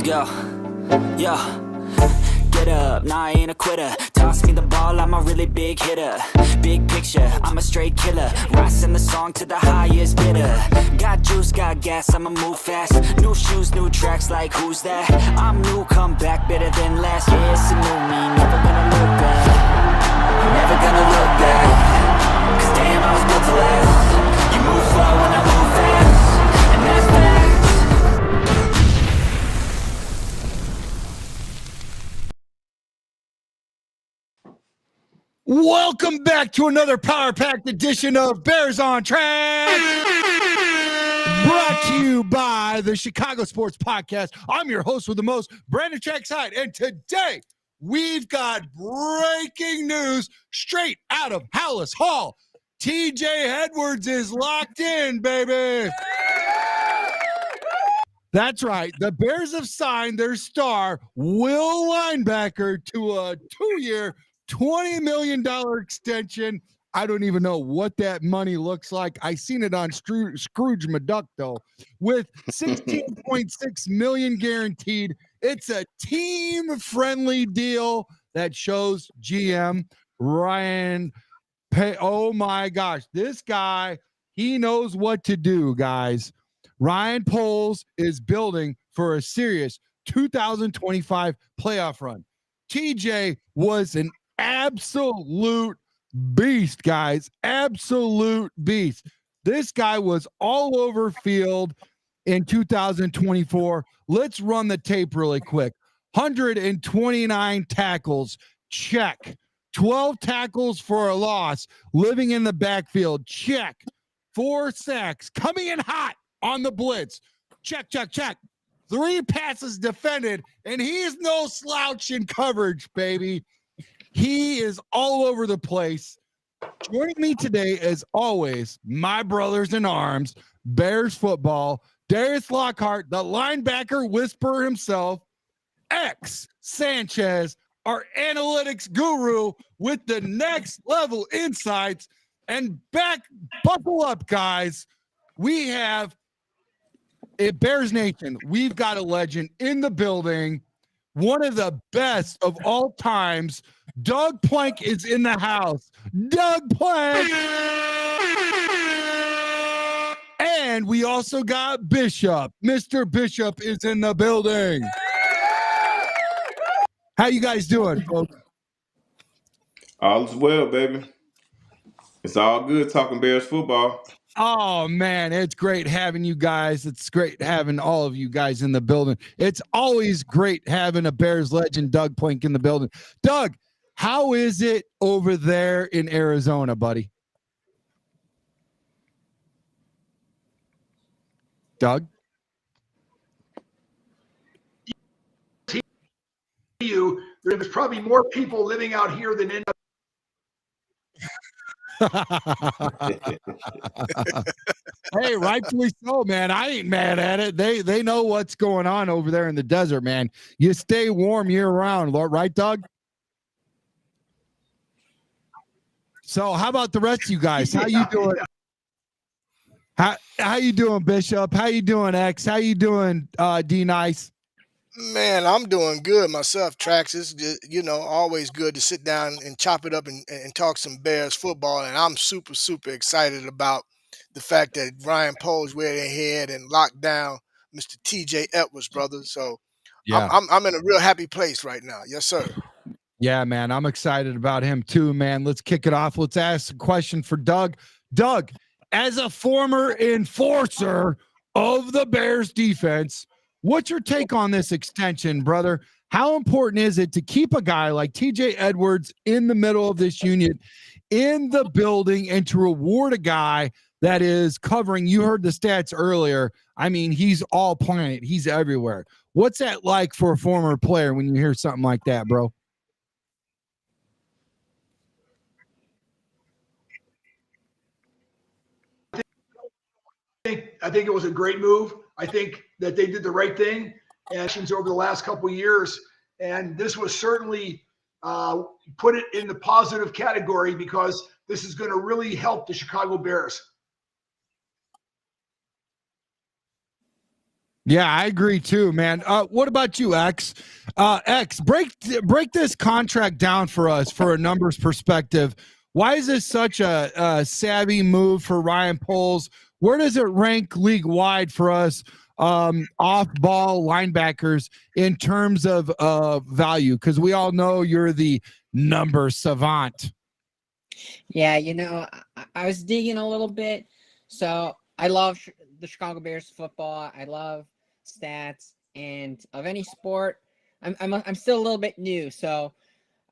Yo, get up, nah, I ain't a quitter. Toss me the ball, I'm a really big hitter. Big picture, I'm a straight killer. Rising the song to the highest bidder. Got juice, got gas, I'ma move fast. New shoes, new tracks, like who's that? I'm new, come back, better than last. Yeah, it's a new me, never gonna look back. Never gonna look back. Cause damn, I was built to last. You move slow and I move fast. And that's facts. Welcome back to another power-packed edition of Bears on Track, brought to you by the Chicago Sports Podcast. I'm your host with the most, Brandon Trackside, and today we've got breaking news straight out of Halas Hall. TJ Edmunds is locked in, baby. That's right. The Bears have signed their star, Will linebacker, to a 2-year, $20 million extension. I don't even know what that money looks like. I seen it on Scrooge McDuck, though, with $16.6 million guaranteed. It's a team-friendly deal that shows GM Ryan Pay. Oh my gosh, this guy, he knows what to do, guys. Ryan Poles is building for a serious 2025 playoff run. TJ was an absolute beast, guys. Absolute beast. This guy was all over field in 2024. Let's run the tape really quick. 129 tackles, check. 12 tackles for a loss, living in the backfield, check. 4 sacks, coming in hot on the blitz, check. 3 passes defended, and he's no slouch in coverage, baby. He is all over the place. Joining me today, as always, my brothers in arms, Bears football, Darrious Lockhart, the linebacker whisperer himself, Sanchez, our analytics guru with the next level insights. And buckle up, guys. We have a Bears Nation. We've got a legend in the building. One of the best of all times. Doug Plank is in the house. Doug Plank. And we also got Bishop. Mr. Bishop is in the building. How you guys doing, folks? All is well, baby. It's all good talking Bears football. Oh, man, it's great having you guys. It's great having all of you guys in the building. It's always great having a Bears legend, Doug Plank, in the building. Doug, how is it over there in Arizona, buddy? Doug? There's probably more people living out here than in. Hey, rightfully so, man. I ain't mad at it. They know what's going on over there in the desert, man. You stay warm year round, right, Doug? So how about the rest of you guys? How you doing? How you doing, Bishop? How you doing, X? How you doing, D Nice? Man, I'm doing good myself, Trax. It's just, always good to sit down and chop it up and talk some Bears football. And I'm super, super excited about the fact that Ryan Poles went ahead and locked down Mr. TJ Edmunds, brother. So yeah. I'm in a real happy place right now. Yes, sir. Yeah, man. I'm excited about him too, man. Let's kick it off. Let's ask a question for Doug. Doug, as a former enforcer of the Bears defense, what's your take on this extension, brother? How important is it to keep a guy like TJ Edmunds in the middle of this unit in the building and to reward a guy that is covering? You heard the stats earlier. I mean, he's all planet. He's everywhere. What's that like for a former player when you hear something like that, bro? I think it was a great move. I think that they did the right thing and over the last couple of years. And this was certainly put it in the positive category because this is going to really help the Chicago Bears. Yeah, I agree too, man. What about you, X? X, break this contract down for us for a numbers perspective. Why is this such a savvy move for Ryan Poles? Where does it rank league wide for us off ball linebackers in terms of value? Because we all know you're the number savant. Yeah, I was digging a little bit. So I love the Chicago Bears football. I love stats, and of any sport, I'm still a little bit new, so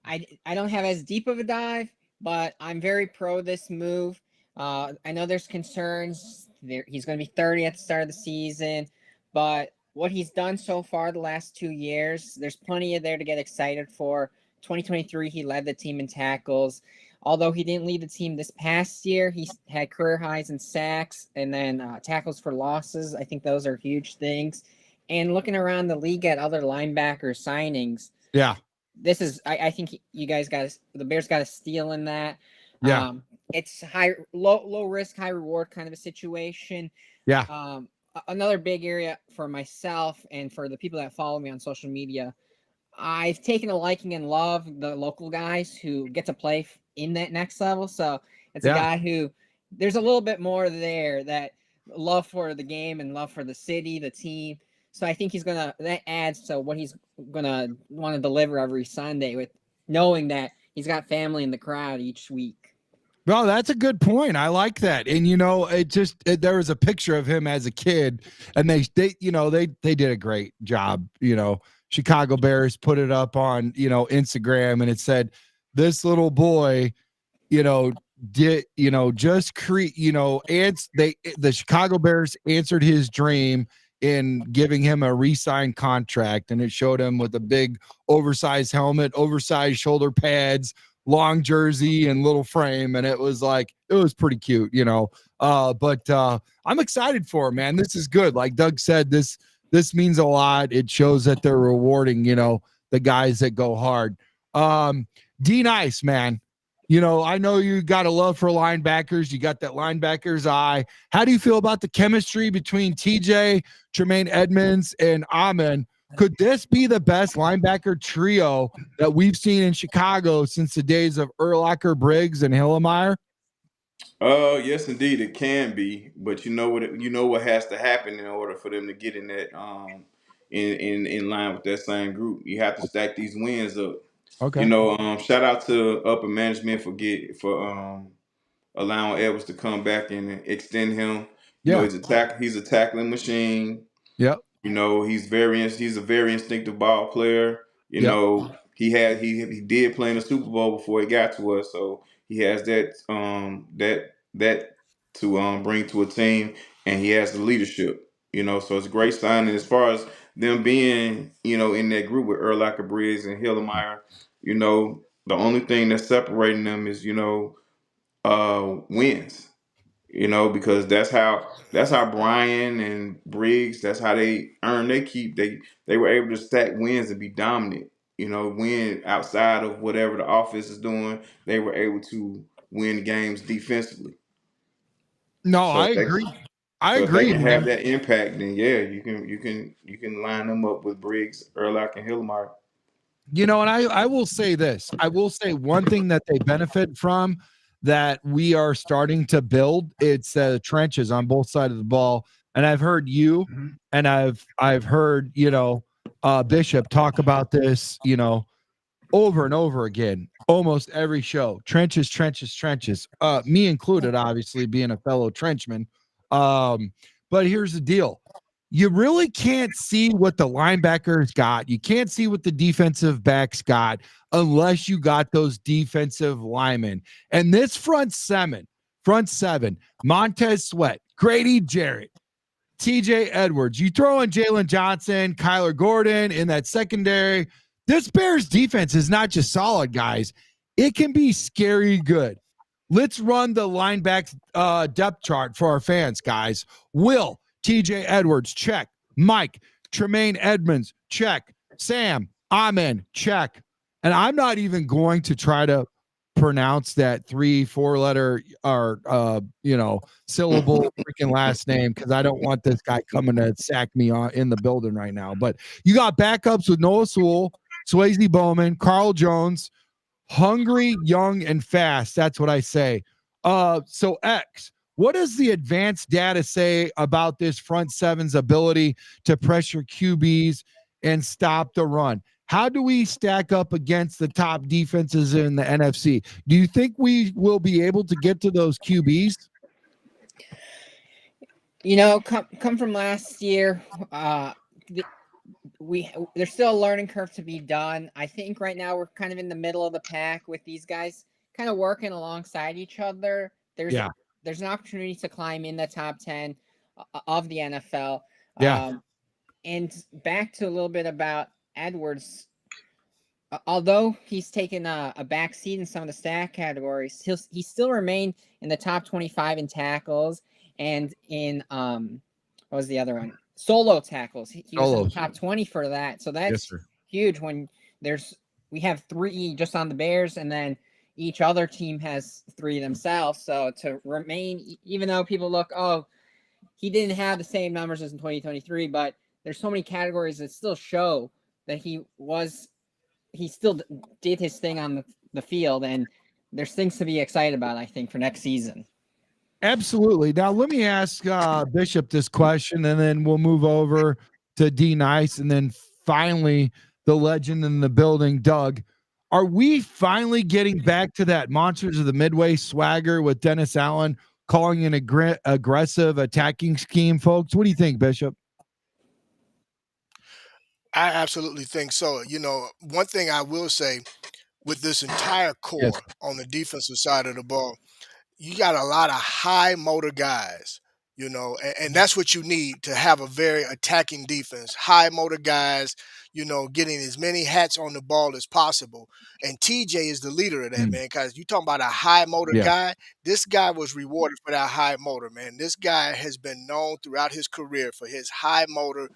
I don't have as deep of a dive, but I'm very pro this move. I know there's concerns. He's going to be 30 at the start of the season, but what he's done so far the last 2 years, there's plenty of there to get excited for. 2023, he led the team in tackles. Although he didn't lead the team this past year, he had career highs in sacks and then tackles for losses. I think those are huge things. And looking around the league at other linebacker signings, Yeah, this is I think you guys the Bears got a steal in that. Yeah. It's low risk, high reward kind of a situation. yeah, Another big area for myself and for the people that follow me on social media, I've taken a liking and love the local guys who get to play in that next level. So it's a guy who there's a little bit more there, that love for the game and love for the city, the team. So I think that adds to what he's gonna want to deliver every Sunday, with knowing that he's got family in the crowd each week. Well, that's a good point. I like that. And there was a picture of him as a kid, and they did a great job. Chicago Bears put it up on Instagram, and it said, this little boy did just create the Chicago Bears answered his dream in giving him a re-signed contract, and it showed him with a big oversized helmet, oversized shoulder pads, long jersey, and little frame, and it was pretty cute. But I'm excited for him, man. This is good. Like Doug said, this means a lot. It shows that they're rewarding the guys that go hard. D Nice, man. I know you got a love for linebackers. You got that linebacker's eye. How do you feel about the chemistry between TJ, Tremaine, Edmunds, and Amen? Could this be the best linebacker trio that we've seen in Chicago since the days of Urlacher, Briggs, and Hillemeyer? Yes, indeed, it can be. But what has to happen in order for them to get in that in line with that same group. You have to stack these wins up. Okay. Shout out to upper management for allowing Edwards to come back and extend him. Yeah. He's a tackling machine. Yep. He's a very instinctive ball player. Yep. He did play in the Super Bowl before he got to us, so he has that to bring to a team, and he has the leadership. So it's a great sign. And as far as them being in that group with Urlacher, Briggs, and Hillemeyer, the only thing that's separating them is wins. Because that's how Brian and Briggs, that's how they earn their keep. They were able to stack wins and be dominant. Win outside of whatever the offense is doing. They were able to win games defensively. No, So I agree. If they can have that impact, then yeah, you can line them up with Briggs, Urlacher, and Hillemeyer. And I will say this. I will say one thing that they benefit from that we are starting to build. It's trenches on both sides of the ball. And I've heard you and I've heard, Bishop talk about this, over and over again, almost every show. Trenches, trenches, trenches. Me included, obviously, being a fellow trenchman. But here's the deal. You really can't see what the linebackers got. You can't see what the defensive backs got unless you got those defensive linemen. And this front seven, Montez Sweat, Grady Jarrett, TJ Edwards. You throw in Jaylon Johnson, Kyler Gordon in that secondary. This Bears defense is not just solid, guys. It can be scary good. Let's run the linebacker depth chart for our fans, guys. Will, TJ Edwards, check. Mike, Tremaine Edmunds, check. Sam, Amen, check. And I'm not even going to try to pronounce that 3-4 letter or syllable freaking last name, because I don't want this guy coming to sack me in the building right now. But you got backups with Noah Sewell, Swayze Bowman, Carl Jones, hungry, young, and fast. That's what I say. So X, what does the advanced data say about this front seven's ability to pressure QBs and stop the run? How do we stack up against the top defenses in the NFC? Do you think we will be able to get to those QBs? Come from last year, there's still a learning curve to be done. I think right now we're kind of in the middle of the pack with these guys kind of working alongside each other. There's an opportunity to climb in the top 10 of the NFL. And back to a little bit about Edwards. Although he's taken a back seat in some of the stat categories, he still remained in the top 25 in tackles and in what was the other one? Solo tackles. He was in the top 20 for that. So that's huge when we have 3 just on the Bears, and then each other team has 3 themselves. So to remain, even though people look, he didn't have the same numbers as in 2023, but there's so many categories that still show that he still did his thing on the field, and there's things to be excited about, I think, for next season. Absolutely. Now, let me ask Bishop this question, and then we'll move over to D Nice, and then finally the legend in the building, Doug. Are we finally getting back to that Monsters of the Midway swagger with Dennis Allen calling an aggressive attacking scheme, folks? What do you think, Bishop? I absolutely think so. One thing I will say with this entire core on the defensive side of the ball, you got a lot of high motor guys, and that's what you need to have a very attacking defense. High motor guys, getting as many hats on the ball as possible. And TJ is the leader of that, man, because you talking about a high motor guy. This guy was rewarded for that high motor, man. This guy has been known throughout his career for his high motor,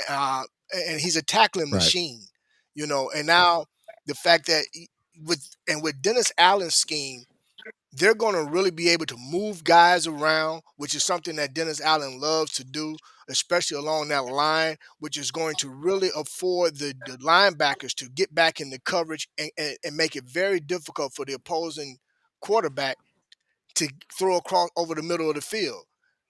and he's a tackling machine, and now the fact that with Dennis Allen's scheme, they're going to really be able to move guys around, which is something that Dennis Allen loves to do, especially along that line, which is going to really afford the linebackers to get back in the coverage and make it very difficult for the opposing quarterback to throw across over the middle of the field.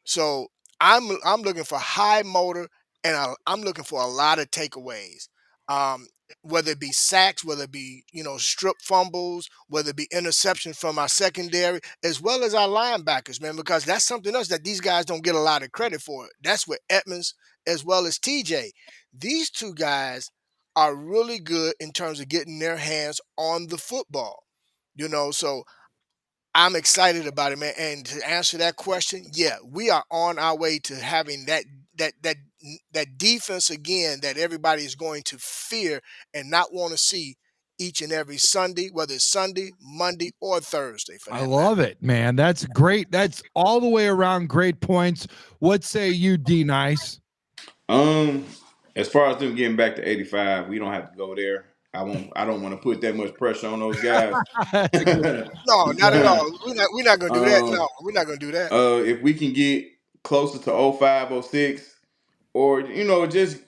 So I'm looking for high motor, and I'm looking for a lot of takeaways, whether it be sacks, whether it be strip fumbles, whether it be interceptions from our secondary, as well as our linebackers, man, because that's something else that these guys don't get a lot of credit for. That's with Edmunds as well as TJ. These 2 guys are really good in terms of getting their hands on the football, so I'm excited about it, man. And to answer that question, we are on our way to having that defense again that everybody is going to fear and not want to see each and every Sunday, whether it's Sunday, Monday, or Thursday. I love it, man. That's great. That's all the way around great points. What say you, D Nice? As far as them getting back to 85, we don't have to go there. I don't want to put that much pressure on those guys. No, not at all. We're not going to do that. No, we're not going to do that. If we can get closer to 05, 06, or just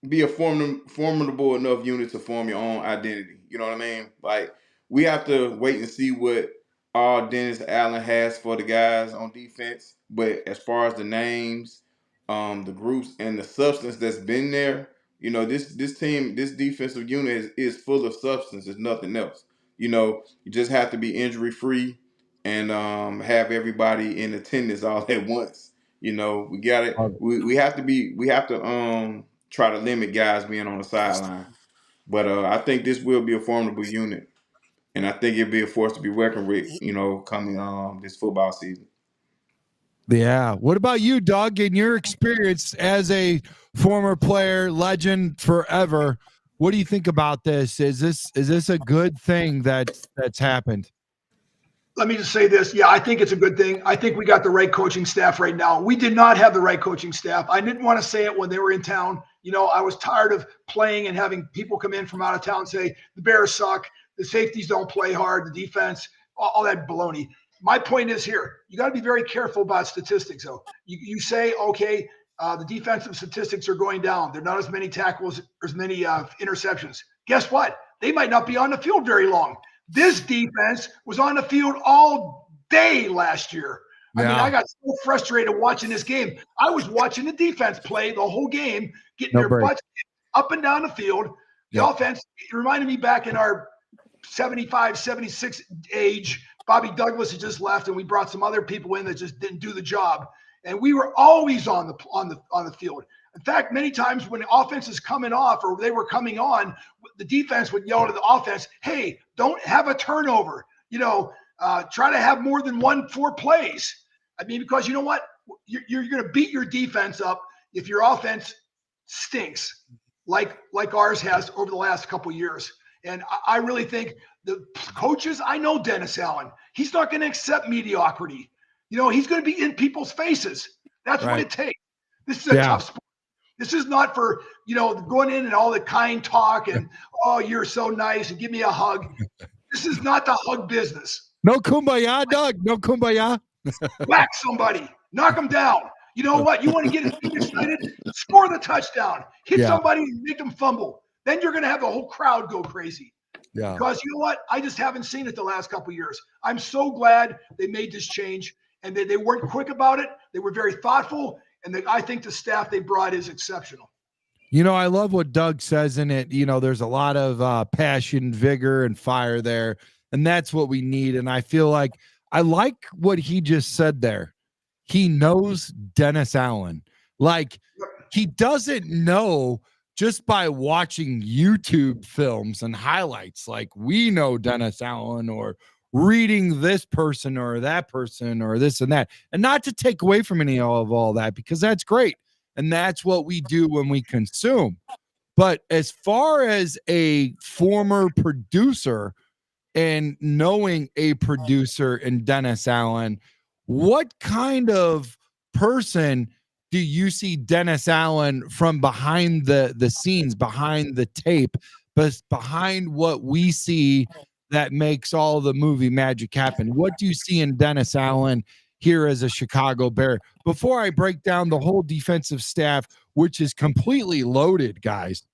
be a formidable enough unit to form your own identity. You know what I mean? Like, we have to wait and see what all Dennis Allen has for the guys on defense. But as far as the names, the groups, and the substance that's been there, this team, this defensive unit is full of substance. It's nothing else. You just have to be injury free and have everybody in attendance all at once. We got it. We have to try to limit guys being on the sideline. But I think this will be a formidable unit, and I think it'll be a force to be reckoned with, coming this football season. Yeah. What about you, Doug? In your experience as a former player, legend forever, what do you think about this? Is this a good thing that's happened? Let me just say this. Yeah, I think it's a good thing. I think we got the right coaching staff right now. We did not have the right coaching staff. I didn't want to say it when they were in town. I was tired of playing and having people come in from out of town and say, the Bears suck. the safeties don't play hard, the defense, all that baloney. My point is here, you got to be very careful about statistics, though. You say, okay, the defensive statistics are going down. There are not as many tackles, as many interceptions. Guess what? They might not be on the field very long. This defense was on the field all day last year. I mean, I got so frustrated watching this game. I was watching the defense play the whole game, getting their butts up and down the field. The offense, it reminded me back in our 75, 76 age. Bobby Douglas had just left, and we brought some other people in that just didn't do the job. And we were always on the field. In fact, many times when the offense is coming off or they were coming on, the defense would yell to the offense, "Hey, don't have a turnover. Try to have more than 4 plays." I mean, because you know what? You're going to beat your defense up if your offense stinks, like ours has over the last couple of years. And I really think the coaches, I know Dennis Allen, he's not going to accept mediocrity. He's going to be in people's faces. That's what it takes. This is a tough sport. This is not for, going in and all the kind talk and, oh, you're so nice and give me a hug. This is not the hug business. No kumbaya, Doug. No kumbaya. Whack somebody. Knock them down. You know what? You want to get excited? Score the touchdown. Hit somebody and make them fumble. Then you're going to have the whole crowd go crazy. Yeah. Because you know what? I just haven't seen it the last couple of years. I'm so glad they made this change, and they weren't quick about it. They were very thoughtful, and I think the staff they brought is exceptional. I love what Doug says in it. There's a lot of passion, vigor, and fire there, and that's what we need. And I feel like I like what he just said there. He knows Dennis Allen. Like, he doesn't know just by watching YouTube films and highlights. Like, we know Dennis Allen, or reading this person or that person or this and that. And not to take away from any of all that, because that's great. And that's what we do when we consume. But as far as a former producer and knowing a producer in Dennis Allen, what kind of person do you see Dennis Allen from behind the scenes, behind the tape, but behind what we see that makes all the movie magic happen? What do you see in Dennis Allen here as a Chicago Bear? Before I break down the whole defensive staff, which is completely loaded, guys.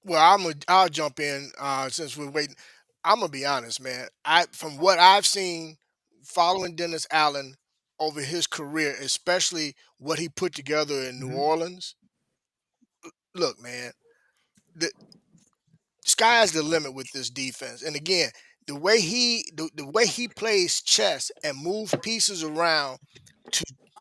Well, I'll jump in since we're waiting. I'm gonna be honest, man. From what I've seen following Dennis Allen over his career, especially what he put together in New Orleans. Look, man, the sky's the limit with this defense. And again, the way he plays chess and moves pieces around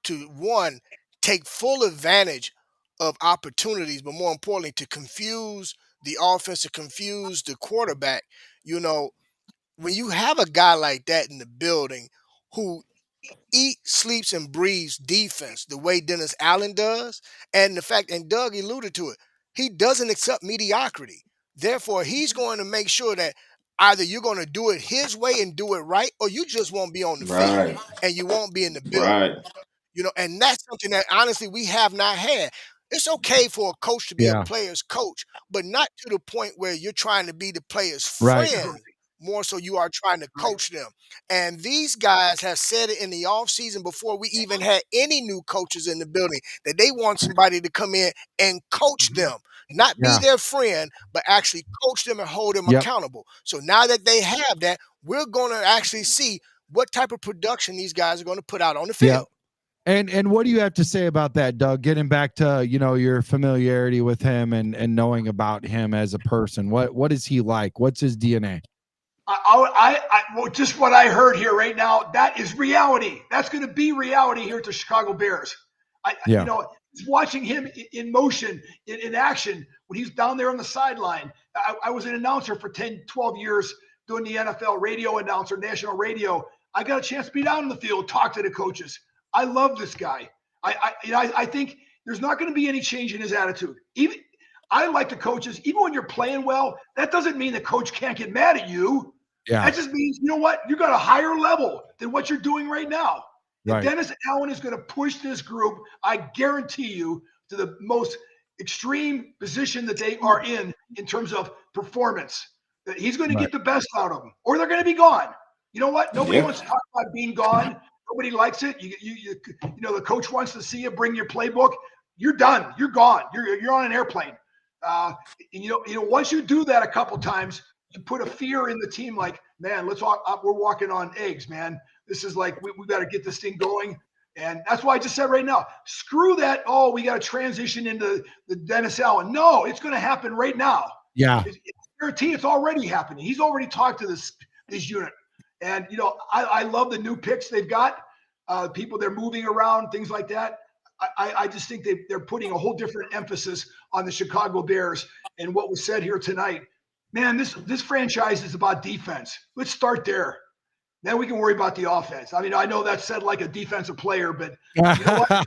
to one, take full advantage of opportunities, but more importantly, to confuse the offense, to confuse the quarterback. When you have a guy like that in the building who eats, sleeps, and breathes defense the way Dennis Allen does, and Doug alluded to it, he doesn't accept mediocrity. Therefore, he's going to make sure that either you're going to do it his way and do it right, or you just won't be on the field and you won't be in the building. And that's something that honestly we have not had. It's okay for a coach to be a player's coach, but not to the point where you're trying to be the player's friend. More so you are trying to coach them. And these guys have said it in the offseason before we even had any new coaches in the building, that they want somebody to come in and coach them, not be their friend, but actually coach them and hold them accountable. So now that they have that, we're going to actually see what type of production these guys are going to put out on the field. And what do you have to say about that, Doug? Getting back to, your familiarity with him and knowing about him as a person. What is he like? What's his DNA? Well, just what I heard here right now, that is reality. That's going to be reality here at the Chicago Bears. Watching him in motion, in action, when he's down there on the sideline. I was an announcer for 10, 12 years doing the NFL radio announcer, national radio. I got a chance to be down in the field, talk to the coaches. I love this guy. I think there's not going to be any change in his attitude. I like the coaches, even when you're playing well, that doesn't mean the coach can't get mad at you. Yeah. That just means, you know what? You got a higher level than what you're doing right now. And Right. Dennis Allen is going to push this group, I guarantee you, to the most extreme position that they are in terms of performance. That he's going to Right. get the best out of them, or they're going to be gone. You know what? Nobody Yeah. wants to talk about being gone. Nobody likes it. You know, the coach wants to see you bring your playbook. You're done. You're gone. You're on an airplane. And you know, once you do that a couple times, you put a fear in the team. Like, man, let's walk. We're walking on eggs, man. This is like we got to get this thing going. And that's why I just said right now, screw that. Oh, we got to transition into the Dennis Allen. No, it's going to happen right now. Yeah. It's guaranteed. It's already happening. He's already talked to this unit. And, you know, I love the new picks they've got, people they're moving around, things like that. I just think they're putting a whole different emphasis on the Chicago Bears and what was said here tonight. Man, this franchise is about defense. Let's start there. Then we can worry about the offense. I mean, I know that's said like a defensive player, but you know what?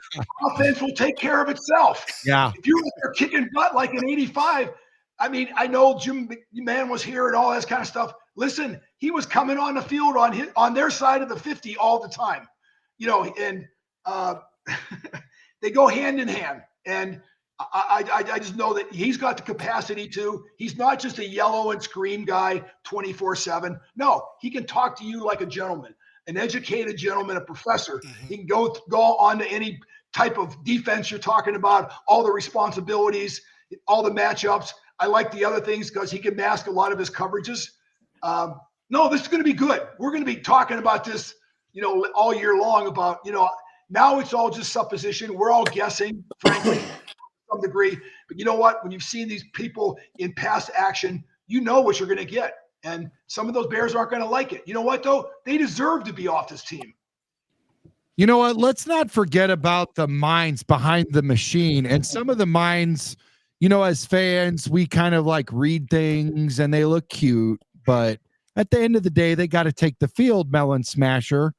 Offense will take care of itself. Yeah. If you're kicking butt like an 85, I mean, I know Jim McMahon was here and all that kind of stuff. Listen, he was coming on the field on their side of the 50 all the time, you know, and they go hand in hand. And I just know that he's got the capacity to. He's not just a yellow and scream guy 24/7. No, he can talk to you like a gentleman, an educated gentleman, a professor. He can go on to any type of defense you're talking about, all the responsibilities, all the matchups. I like the other things because he can mask a lot of his coverages. No, this is going to be good. We're going to be talking about this, you know, all year long about, you know, now it's all just supposition. We're all guessing, frankly, to some degree. But you know what? When you've seen these people in past action, you know what you're going to get. And some of those Bears aren't going to like it. You know what, though? They deserve to be off this team. You know what? Let's not forget about the minds behind the machine. And some of the minds, you know, as fans, we kind of like read things and they look cute. But at the end of the day, they got to take the field, Melon Smasher.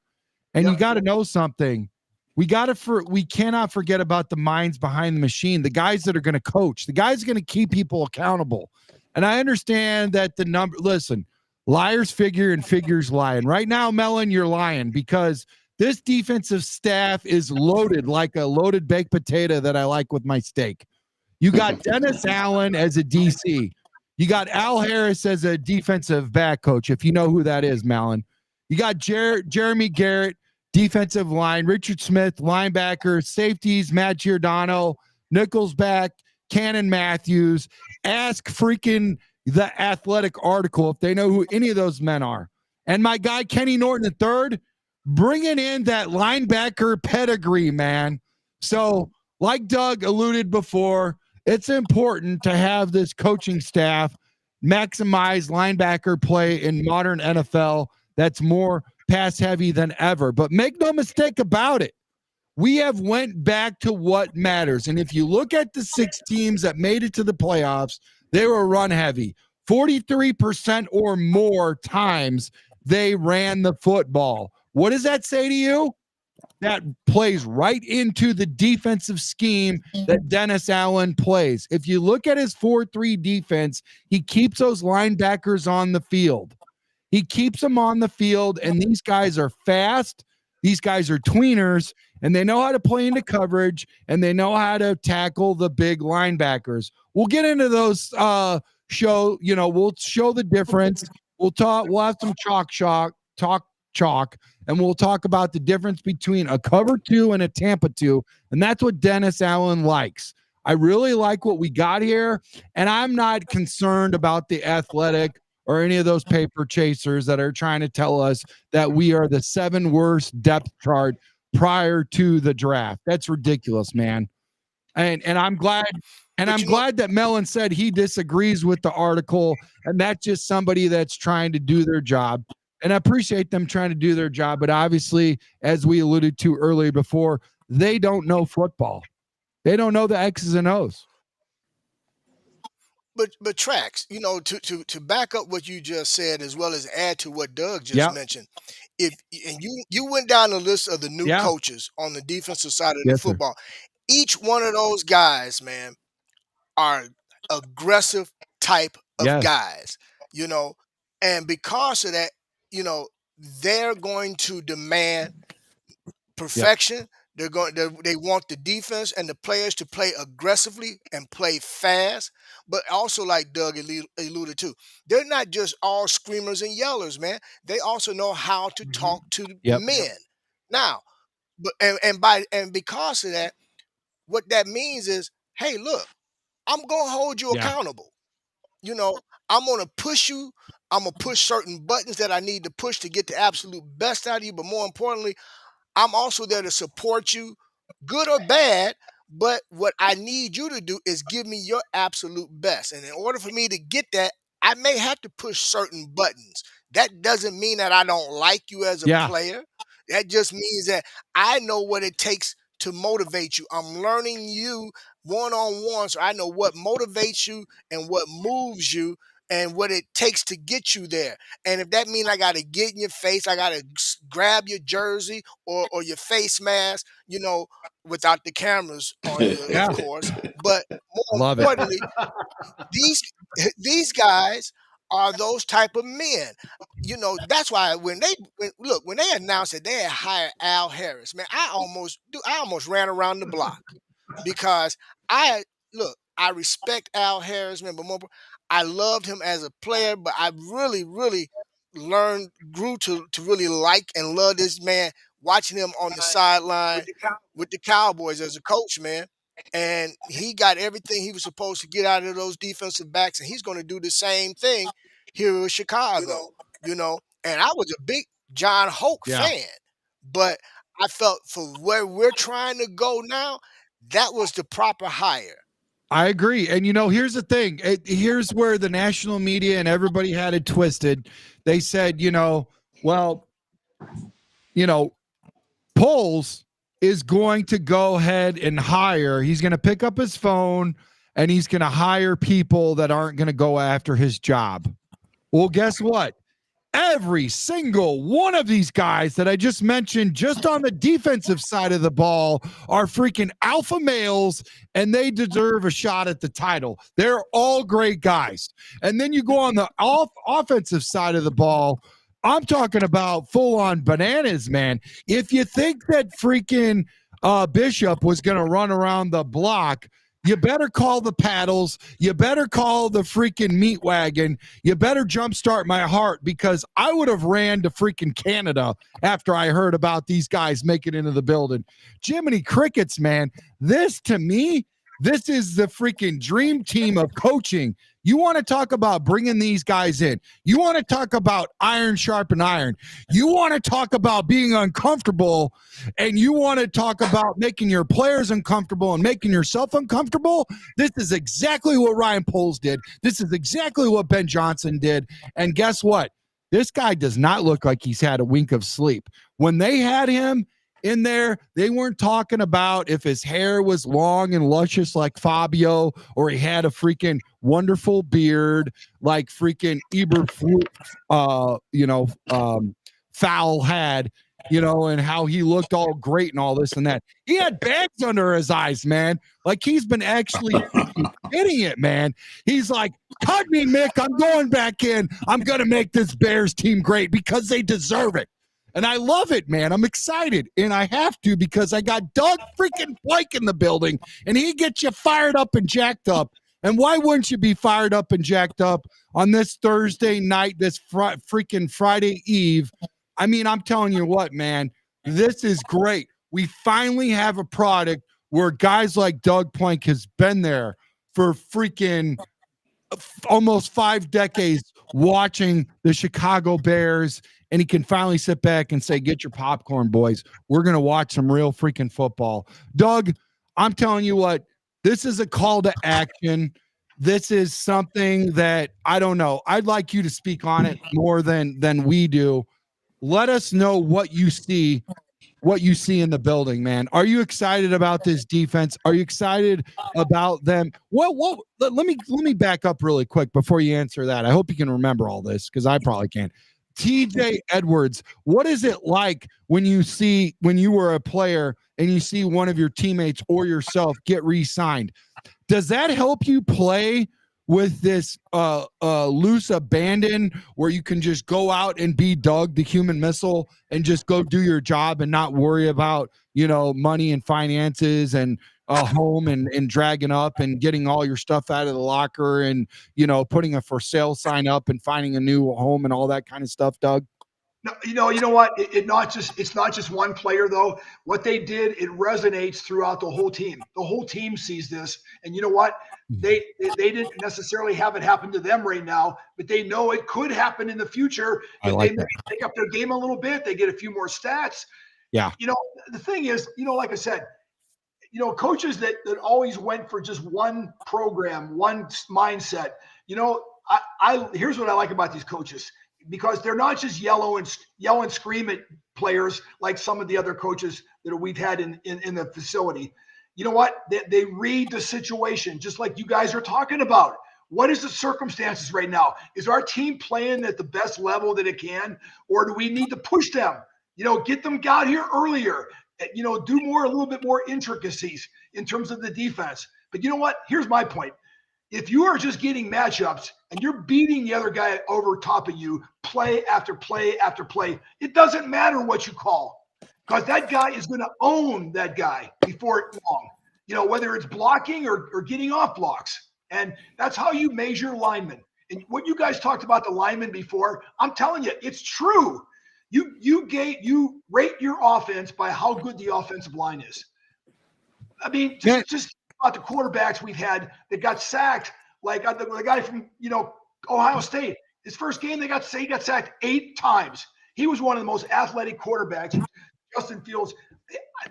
And you got to know something. We cannot forget about the minds behind the machine, the guys that are going to coach, the guys going to keep people accountable. And I understand that listen, liars figure and figures lie. And right now, Melon, you're lying because this defensive staff is loaded like a loaded baked potato that I like with my steak. You got Dennis Allen as a DC. You got Al Harris as a defensive back coach, if you know who that is, Melon. You got Jeremy Garrett, defensive line, Richard Smith, linebacker, safeties, Matt Giordano, Nichols back, Cannon Matthews. Ask freaking the Athletic article if they know who any of those men are. And my guy, Kenny Norton III, bringing in that linebacker pedigree, man. So, like Doug alluded before, it's important to have this coaching staff maximize linebacker play in modern NFL that's more pass heavy than ever. But make no mistake about it, we have went back to what matters. And if you look at the 6 teams that made it to the playoffs, they were run heavy. 43% or more times they ran the football. What does that say to you? That plays right into the defensive scheme that Dennis Allen plays. If you look at his 4-3 defense, he keeps those linebackers on the field. He keeps them on the field, and these guys are fast. These guys are tweeners, and they know how to play into coverage, and they know how to tackle the big linebackers. We'll get into those we'll show the difference. We'll have some chalk, and we'll talk about the difference between a cover 2 and a Tampa 2, and that's what Dennis Allen likes. I really like what we got here, and I'm not concerned about the Athletic or any of those paper chasers that are trying to tell us that we are the 7 worst depth chart prior to the draft. That's ridiculous, man. And I'm glad that Mellon said he disagrees with the article, and that's just somebody that's trying to do their job. And I appreciate them trying to do their job, but obviously, as we alluded to earlier before, they don't know football. They don't know the X's and O's. But Trax, you know, to back up what you just said, as well as add to what Doug just mentioned, and you went down the list of the new coaches on the defensive side of the football. Each one of those guys, man, are aggressive type of guys, you know, and because of that, you know, they're going to demand perfection. They want the defense and the players to play aggressively and play fast, but also like Doug alluded to, they're not just all screamers and yellers, man. They also know how to talk to Yep. men. Now, but and because of that, what that means is, hey, look, I'm gonna hold you Yeah. accountable. You know, I'm gonna push you. I'm gonna push certain buttons that I need to push to get the absolute best out of you. But more importantly, I'm also there to support you, good or bad. But what I need you to do is give me your absolute best. And in order for me to get that, I may have to push certain buttons. That doesn't mean that I don't like you as a Yeah. player. That just means that I know what it takes to motivate you. I'm learning you one on one, so I know what motivates you and what moves you and what it takes to get you there. And if that means I got to get in your face, I got to grab your jersey or your face mask, you know, without the cameras on you, Yeah. of course. But more Love it. importantly, these guys are those type of men. You know, that's why when they announced that they had hired Al Harris, man, I almost ran around the block because I respect Al Harris, man, but I loved him as a player, but I really, really grew to really like and love this man, watching him on the sideline with the Cowboys as a coach, man. And he got everything he was supposed to get out of those defensive backs, and he's going to do the same thing here in Chicago, you know. And I was a big John Hoke fan, but I felt for where we're trying to go now, that was the proper hire. I agree. And, you know, here's the thing. Here's where the national media and everybody had it twisted. They said, you know, well, you know, Poles is going to go ahead and hire. He's going to pick up his phone and he's going to hire people that aren't going to go after his job. Well, guess what? Every single one of these guys that I just mentioned, just on the defensive side of the ball, are freaking alpha males, and they deserve a shot at the title. They're all great guys. And then you go on the offensive side of the ball. I'm talking about full-on bananas, man. If you think that freaking Bishop was going to run around the block, you better call the paddles. You better call the freaking meat wagon. You better jumpstart my heart, because I would have ran to freaking Canada after I heard about these guys making it into the building. Jiminy Crickets, man. This, to me, this is the freaking dream team of coaching. You want to talk about bringing these guys in. You want to talk about iron sharpen iron. You want to talk about being uncomfortable, and you want to talk about making your players uncomfortable and making yourself uncomfortable. This is exactly what Ryan Poles did. This is exactly what Ben Johnson did. And guess what? This guy does not look like he's had a wink of sleep. When they had him in there, they weren't talking about if his hair was long and luscious like Fabio, or he had a freaking wonderful beard like freaking Fowl had, you know, and how he looked all great and all this and that. He had bags under his eyes, man. Like, he's been actually hitting it, man. He's like, hug me, Mick. I'm going back in. I'm going to make this Bears team great because they deserve it. And I love it, man. I'm excited. And I have to, because I got Doug freaking Blake in the building, and he gets you fired up and jacked up. And why wouldn't you be fired up and jacked up on this Thursday night, this freaking Friday Eve? I mean, I'm telling you what, man, this is great. We finally have a product where guys like Doug Plank has been there for freaking almost 5 decades watching the Chicago Bears, and he can finally sit back and say, get your popcorn, boys. We're going to watch some real freaking football. Doug, I'm telling you what, this is a call to action. This is something that, I don't know, I'd like you to speak on it more than we do. Let us know what you see in the building, man. Are you excited about this defense? Are you excited about them? Well, let me back up really quick before you answer that. I hope you can remember all this, because I probably can't. TJ Edwards, what is it like when you were a player and you see one of your teammates or yourself get re-signed? Does that help you play with this loose abandon where you can just go out and be Doug the human missile and just go do your job and not worry about, money and finances and home and dragging up and getting all your stuff out of the locker and, putting a for sale sign up and finding a new home and all that kind of stuff, Doug? No, you know what? It's not just one player though. What they did, it resonates throughout the whole team. The whole team sees this, and you know what? They didn't necessarily have it happen to them right now, but they know it could happen in the future if they maybe take up their game a little bit. They get a few more stats. Yeah. The thing is, like I said, coaches that always went for just one program, one mindset. Here's what I like about these coaches. Because they're not just yell and scream at players like some of the other coaches that we've had in the facility. You know what? They read the situation, just like you guys are talking about. What is the circumstances right now? Is our team playing at the best level that it can, or do we need to push them? Get them out here earlier. Do a little bit more intricacies in terms of the defense. But you know what? Here's my point. If you are just getting matchups and you're beating the other guy over top of you play after play after play, it doesn't matter what you call, because that guy is going to own that guy before long, whether it's blocking or getting off blocks. And that's how you measure linemen. And what you guys talked about the linemen before, I'm telling you, it's true. You rate your offense by how good the offensive line is. I mean, just about the quarterbacks we've had that got sacked, like the guy from Ohio State. His first game, he got sacked 8 times. He was one of the most athletic quarterbacks, Justin Fields,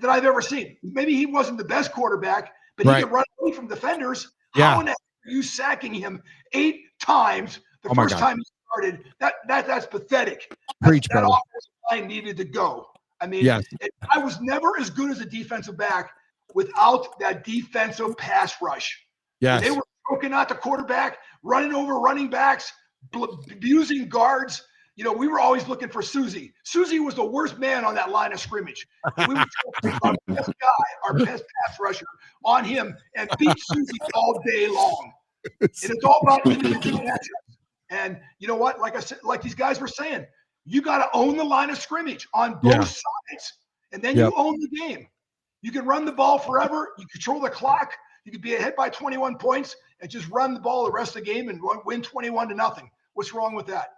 that I've ever seen. Maybe he wasn't the best quarterback, but he could run away from defenders. Yeah. How in the heck are you sacking him 8 times the first time he started? That's pathetic. Preach, that brother. offensive line needed to go. I mean, I was never as good as a defensive back without that defensive pass rush. Yes. They were choking out the quarterback, running over running backs, abusing guards. We were always looking for Susie. Susie was the worst man on that line of scrimmage. And we would focus our best guy, our best pass rusher, on him and beat Susie all day long. And it's all about individual matchups. And you know what? Like I said, like these guys were saying, you got to own the line of scrimmage on both sides. And then you own the game. You can run the ball forever. You control the clock. You could be ahead by 21 points and just run the ball the rest of the game and win 21-0. What's wrong with that?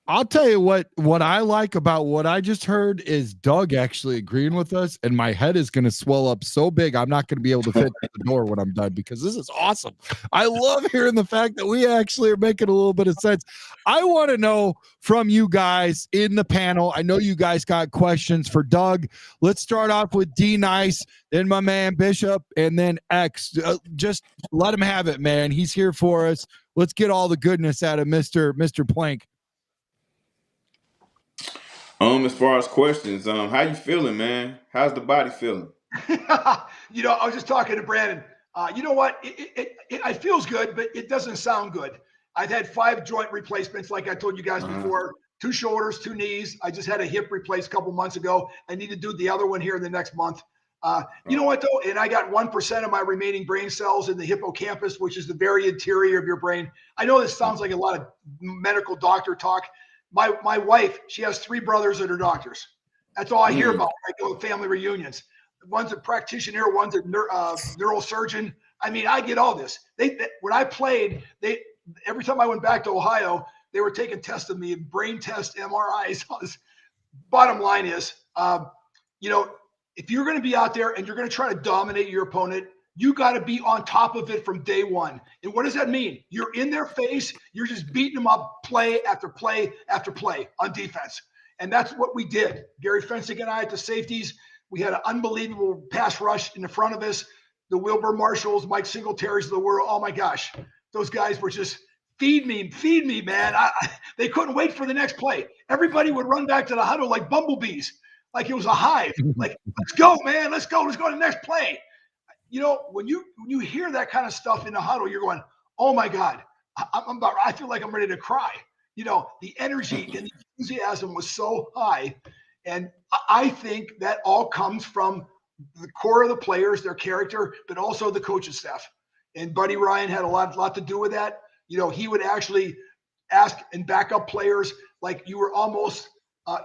I'll tell you what I like about what I just heard is Doug actually agreeing with us, and my head is going to swell up so big I'm not going to be able to fit at the door when I'm done, because this is awesome. I love hearing the fact that we actually are making a little bit of sense. I want to know from you guys in the panel. I know you guys got questions for Doug. Let's start off with D Nice, then my man Bishop, and then X. Just let him have it, man. He's here for us. Let's get all the goodness out of Mr. Plank. As far as questions, how you feeling, man? How's the body feeling? I was just talking to Brandon. You know what? It feels good, but it doesn't sound good. I've had 5 joint replacements, like I told you guys before. 2 shoulders, 2 knees. I just had a hip replaced a couple months ago. I need to do the other one here in the next month. You know what, though? And I got 1% of my remaining brain cells in the hippocampus, which is the very interior of your brain. I know this sounds like a lot of medical doctor talk. My wife, she has 3 brothers that are doctors. That's all I hear about when I go to family reunions. One's a practitioner, one's a neurosurgeon. I mean, I get all this. When I played, every time I went back to Ohio, they were taking tests of me, brain tests, MRIs. All this. Bottom line is, if you're going to be out there and you're going to try to dominate your opponent, you got to be on top of it from day one. And what does that mean? You're in their face. You're just beating them up play after play after play on defense. And that's what we did. Gary Fencing and I at the safeties, we had an unbelievable pass rush in the front of us. The Wilbur Marshalls, Mike Singletary's of the world. Oh, my gosh. Those guys were just feed me, man. They couldn't wait for the next play. Everybody would run back to the huddle like bumblebees, like it was a hive. Like, let's go, man. Let's go to the next play. When you hear that kind of stuff in the huddle, you're going, oh my God, I feel like I'm ready to cry. The energy and the enthusiasm was so high. And I think that all comes from the core of the players, their character, but also the coaching staff. and Buddy Ryan had a lot to do with that. He would actually ask and back up players like you were almost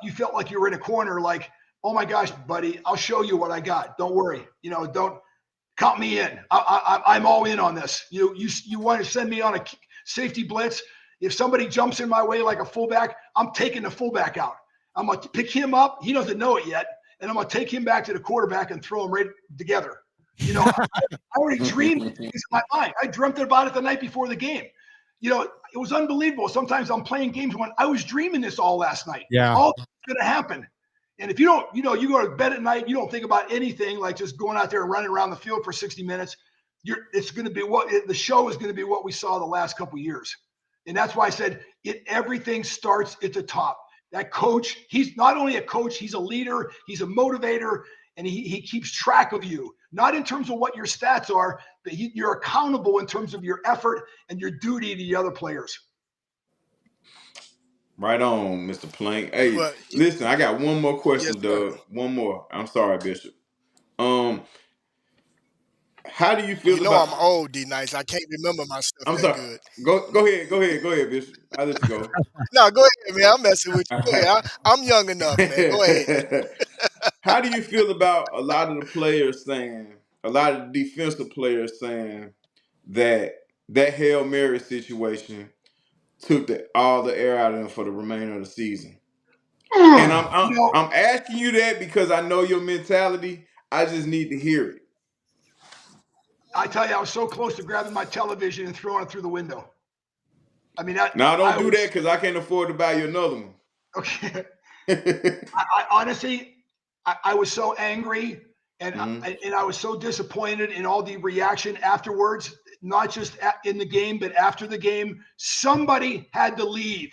you felt like you were in a corner, like, oh my gosh, buddy, I'll show you what I got. Don't worry, don't count me in. I'm all in on this. You want to send me on a safety blitz? If somebody jumps in my way like a fullback, I'm taking the fullback out. I'm going to pick him up. He doesn't know it yet. And I'm going to take him back to the quarterback and throw him right together. I already dreamed these things in my mind. I dreamt about it the night before the game. It was unbelievable. Sometimes I'm playing games when I was dreaming this all last night. Yeah. All this is going to happen. And if you don't, you go to bed at night, you don't think about anything like just going out there and running around the field for 60 minutes. It's going to be the show is going to be what we saw the last couple of years. And that's why I said everything starts at the top. That coach, he's not only a coach, he's a leader, he's a motivator, and he keeps track of you, not in terms of what your stats are, but you're accountable in terms of your effort and your duty to the other players. Right on, Mr. Plank. Hey, listen, I got one more question, Yes, Doug. One more. I'm sorry, Bishop. How do you feel about? I'm old, D-Nice. I can't remember my stuff I'm that sorry. good. Go ahead, Bishop. I'll let you go. No, go ahead, man. I'm messing with you. Go ahead. I'm young enough, man. Go ahead. How do you feel about a lot of the players saying, a lot of the defensive players saying that Hail Mary situation took all the air out of them for the remainder of the season? And I'm asking you that because I know your mentality. I just need to hear it. I tell you, I was so close to grabbing my television and throwing it through the window. I mean, don't do that because I can't afford to buy you another one. Okay. I honestly, I was so angry and I was so disappointed in all the reaction afterwards, not just in the game, but after the game. Somebody had to leave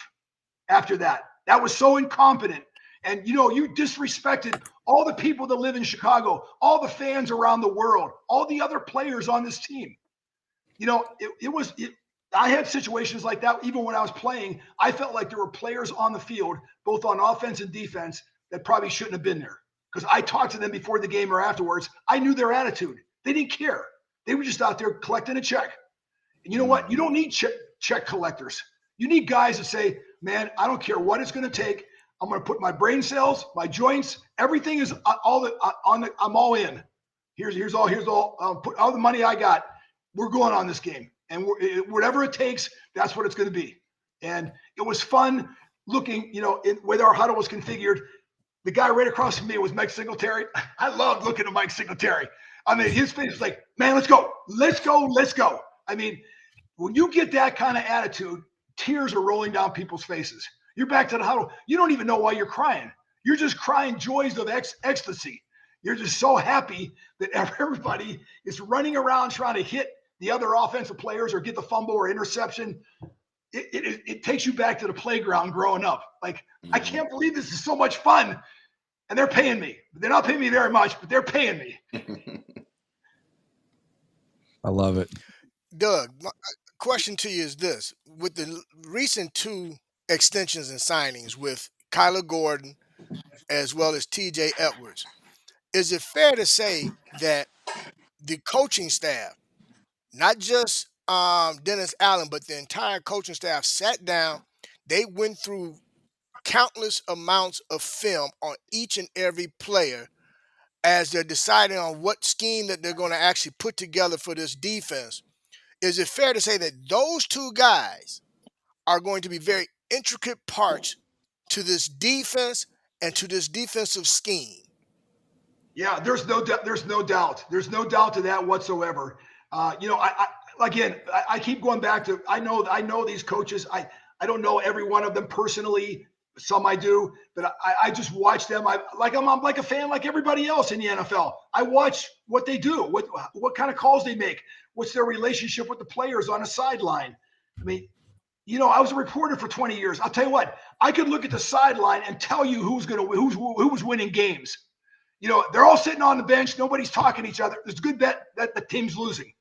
after that. That was so incompetent. And, you disrespected all the people that live in Chicago, all the fans around the world, all the other players on this team. I had situations like that even when I was playing. I felt like there were players on the field, both on offense and defense, that probably shouldn't have been there. Because I talked to them before the game or afterwards. I knew their attitude. They didn't care. They were just out there collecting a check. And you know what? You don't need check collectors. You need guys that say, man, I don't care what it's going to take. I'm going to put my brain cells, my joints, everything is I'm all in. Here's all. Put all the money I got. We're going on this game. And whatever it takes, that's what it's going to be. And it was fun looking, where our huddle was configured. The guy right across from me was Mike Singletary. I loved looking at Mike Singletary. I mean, his face was like, man, let's go. Let's go. Let's go. I mean, when you get that kind of attitude, tears are rolling down people's faces. You're back to the huddle. You don't even know why you're crying. You're just crying joys of ecstasy. You're just so happy that everybody is running around trying to hit the other offensive players or get the fumble or interception. It takes you back to the playground growing up. Like, I can't believe this is so much fun. And they're paying me. They're not paying me very much, but they're paying me. I love it. Doug, my question to you is this. With the recent 2 extensions and signings with Kyler Gordon as well as TJ Edwards, is it fair to say that the coaching staff, not just Dennis Allen, but the entire coaching staff sat down, they went through countless amounts of film on each and every player as they're deciding on what scheme that they're going to actually put together for this defense? Is it fair to say that those 2 guys are going to be very intricate parts to this defense and to this defensive scheme? Yeah, there's no doubt. There's no doubt. There's no doubt to that whatsoever. I keep going back to, I know these coaches. I don't know every one of them personally. Some I do, but I just watch them. I'm like a fan like everybody else in the NFL. I watch what they do, what kind of calls they make, what's their relationship with the players on a sideline. I mean, I was a reporter for 20 years. I'll tell you what, I could look at the sideline and tell you who was winning games. They're all sitting on the bench. Nobody's talking to each other. There's a good bet that the team's losing.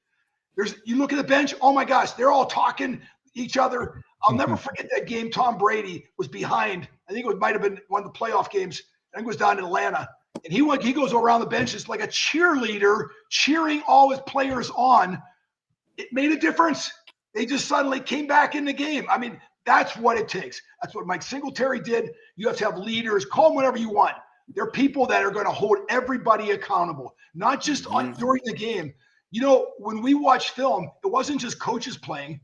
You look at the bench. Oh my gosh, they're all talking each other. I'll never forget that game. Tom Brady was behind. I think it might have been one of the playoff games. I think it was down in Atlanta. And he goes around the benches like a cheerleader, cheering all his players on. it made a difference. They just suddenly came back in the game. I mean, that's what it takes. That's what Mike Singletary did. You have to have leaders. Call them whatever you want. They're people that are going to hold everybody accountable, not just during the game. You know, when we watch film, it wasn't just coaches playing,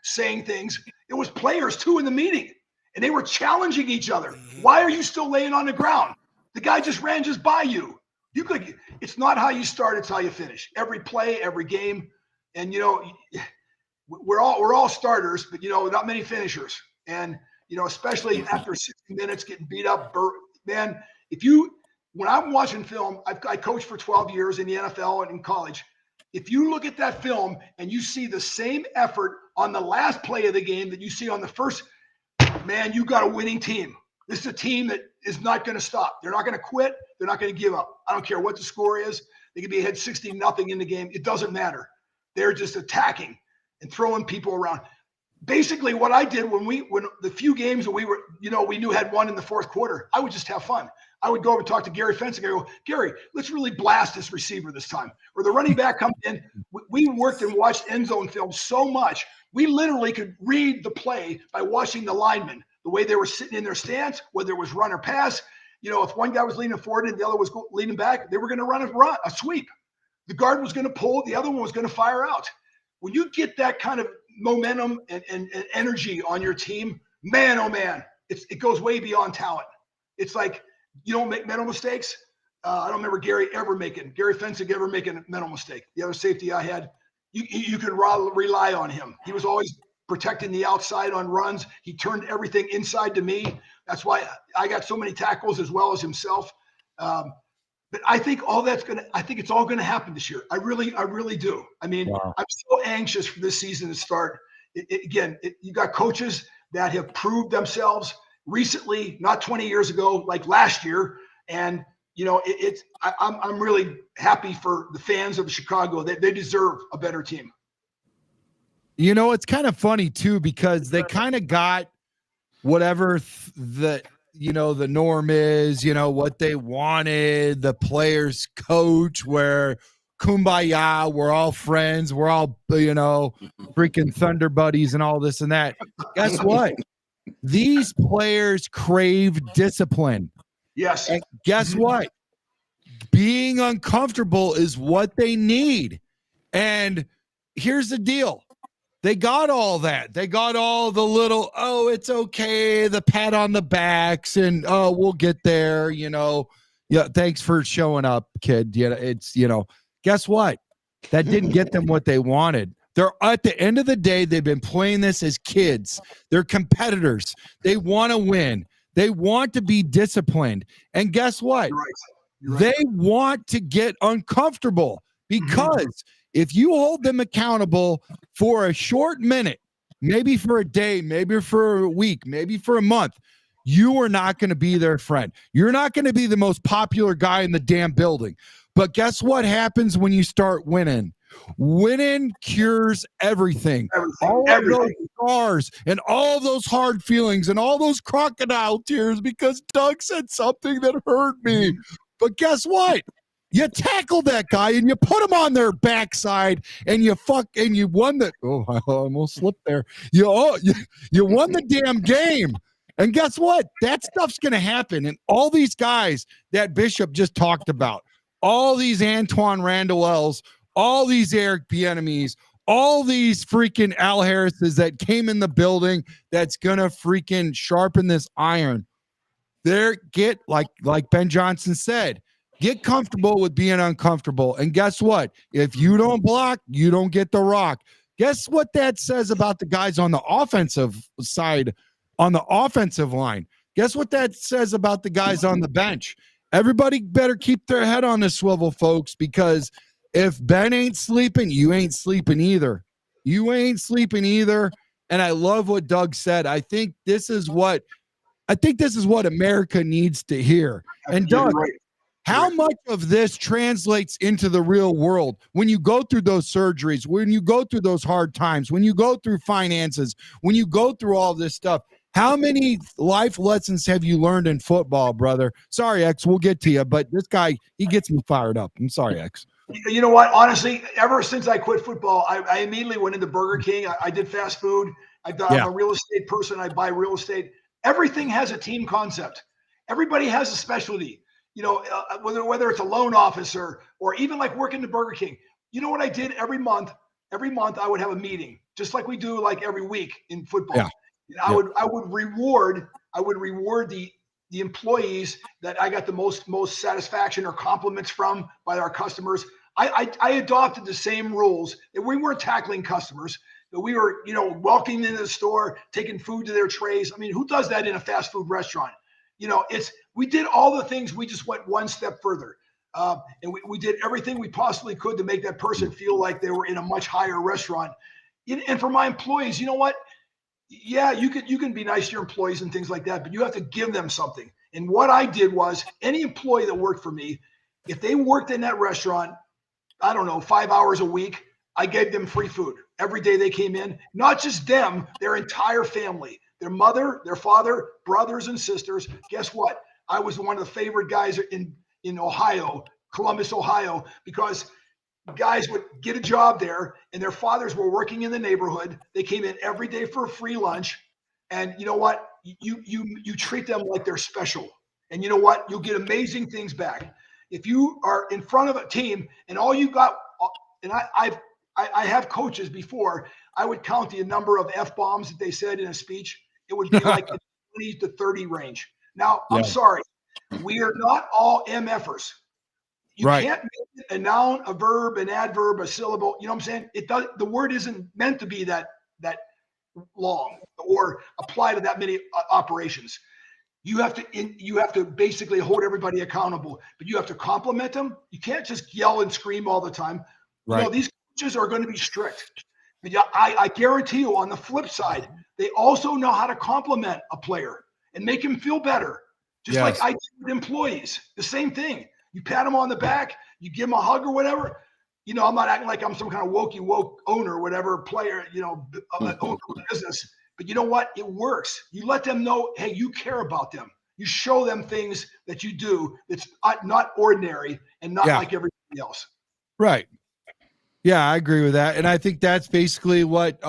saying things. It was players, too, in the meeting. And they were challenging each other. Why are you still laying on the ground? The guy just ran just by you. It's not how you start, it's how you finish. Every play, every game. And, you know, we're all starters, but, you know, not many finishers. And, you know, especially after 60 minutes getting beat up, man, when I'm watching film, I coached for 12 years in the NFL and in college. If you look at that film and you see the same effort on the last play of the game that you see on the first, man, you got a winning team. This is a team that is not going to stop. They're not going to quit. They're not going to give up. I don't care what the score is. They could be ahead 60-0 in the game. It doesn't matter. They're just attacking and throwing people around. Basically, what I did when the few games that we knew had won in the fourth quarter, I would just have fun. I would go over and talk to Gary Fence and go, Gary, let's really blast this receiver this time. Or the running back comes in. We worked and watched end zone film so much. We literally could read the play by watching the linemen, the way they were sitting in their stance, whether it was run or pass. You know, if one guy was leaning forward and the other was leaning back, they were going to run a sweep. The guard was going to pull, the other one was going to fire out. When you get that kind of momentum and energy on your team, man, oh man, it goes way beyond talent. It's like you don't make mental mistakes. I don't remember Gary Fencing ever making a mental mistake. The other safety I had, you could rely on him. He was always protecting the outside on runs. He turned everything inside to me. That's why I got so many tackles as well as himself. But I think it's all going to happen this year. I really do. I mean, wow. I'm so anxious for this season to start. You got coaches that have proved themselves recently, not 20 years ago, like last year. And, you know, I'm really happy for the fans of Chicago. They deserve a better team. You know, it's kind of funny too, because they kind of got whatever the norm is, you know, what they wanted, the players coach, where kumbaya, we're all friends, we're all, you know, freaking Thunder buddies and all this and that. Guess what? These players crave discipline. Yes. And guess what? Being uncomfortable is what they need. And here's the deal. They got all that. They got all the little, oh, it's okay, the pat on the backs, and oh, we'll get there, you know. Yeah, thanks for showing up, kid. You know, it's, you know, guess what? That didn't get them what they wanted. They're at the end of the day, they've been playing this as kids. They're competitors. They want to win. They want to be disciplined. And guess what? You're right. They want to get uncomfortable, because if you hold them accountable for a short minute, maybe for a day, maybe for a week, maybe for a month, you are not going to be their friend. You're not going to be the most popular guy in the damn building. But guess what happens when you start winning? Winning cures everything. All of those scars and all those hard feelings and all those crocodile tears because Doug said something that hurt me. But guess what? You tackle that guy and you put him on their backside and you won the. Oh, I almost slipped there. You won the damn game. And guess what? That stuff's going to happen. And all these guys that Bishop just talked about, all these Antoine Randall-Els, all these Eric Bieniemys, all these freaking Al Harrises that came in the building, that's going to freaking sharpen this iron. Get like Ben Johnson said, get comfortable with being uncomfortable. And guess what? If you don't block, you don't get the rock. Guess what that says about the guys on the offensive side, on the offensive line? Guess what that says about the guys on the bench? Everybody better keep their head on the swivel, folks, because if Ben ain't sleeping, you ain't sleeping either. You ain't sleeping either. And I love what Doug said. I think this is what America needs to hear. And Doug, how much of this translates into the real world when you go through those surgeries, when you go through those hard times, when you go through finances, when you go through all this stuff? How many life lessons have you learned in football, brother? Sorry, X, we'll get to you, but this guy, he gets me fired up. I'm sorry, X. You know what? Honestly, ever since I quit football, I immediately went into Burger King. I did fast food. I'm a real estate person. I buy real estate. Everything has a team concept. Everybody has a specialty. You know, whether it's a loan officer or even like working the Burger King. You know what I did every month? Every month I would have a meeting, just like we do like every week in football. Yeah. I would reward the employees that I got the most satisfaction or compliments from by our customers. I adopted the same rules that we weren't tackling customers, that we were, walking into the store, taking food to their trays. I mean, who does that in a fast food restaurant? We did all the things. We just went one step further. And we did everything we possibly could to make that person feel like they were in a much higher restaurant. And for my employees, you know what? Yeah, you can be nice to your employees and things like that, but you have to give them something. And what I did was, any employee that worked for me, if they worked in that restaurant, I don't know, 5 hours a week, I gave them free food every day they came in. Not just them, their entire family, their mother, their father, brothers and sisters. Guess what? I was one of the favorite guys in Ohio, Columbus, Ohio, because guys would get a job there and their fathers were working in the neighborhood. They came in every day for a free lunch. And you know what? You treat them like they're special. And you know what? You'll get amazing things back. If you are in front of a team and all you got, and I have coaches before, I would count the number of F-bombs that they said in a speech. It would be like the 20 to 30 range. Now, I'm sorry. We are not all MFers. You can't make it a noun, a verb, an adverb, a syllable. You know what I'm saying? The word isn't meant to be that long or apply to that many operations. You have to basically hold everybody accountable, but you have to compliment them. You can't just yell and scream all the time. Right. These coaches are going to be strict. But I guarantee you, on the flip side, they also know how to compliment a player and make him feel better. Just like I do with employees, the same thing. You pat them on the back, you give them a hug or whatever. I'm not acting like I'm some kind of woke owner or whatever player, owner of business. But you know what? It works. You let them know, hey, you care about them. You show them things that you do that's not ordinary and not like everybody else. Right. Yeah, I agree with that. And I think that's basically what,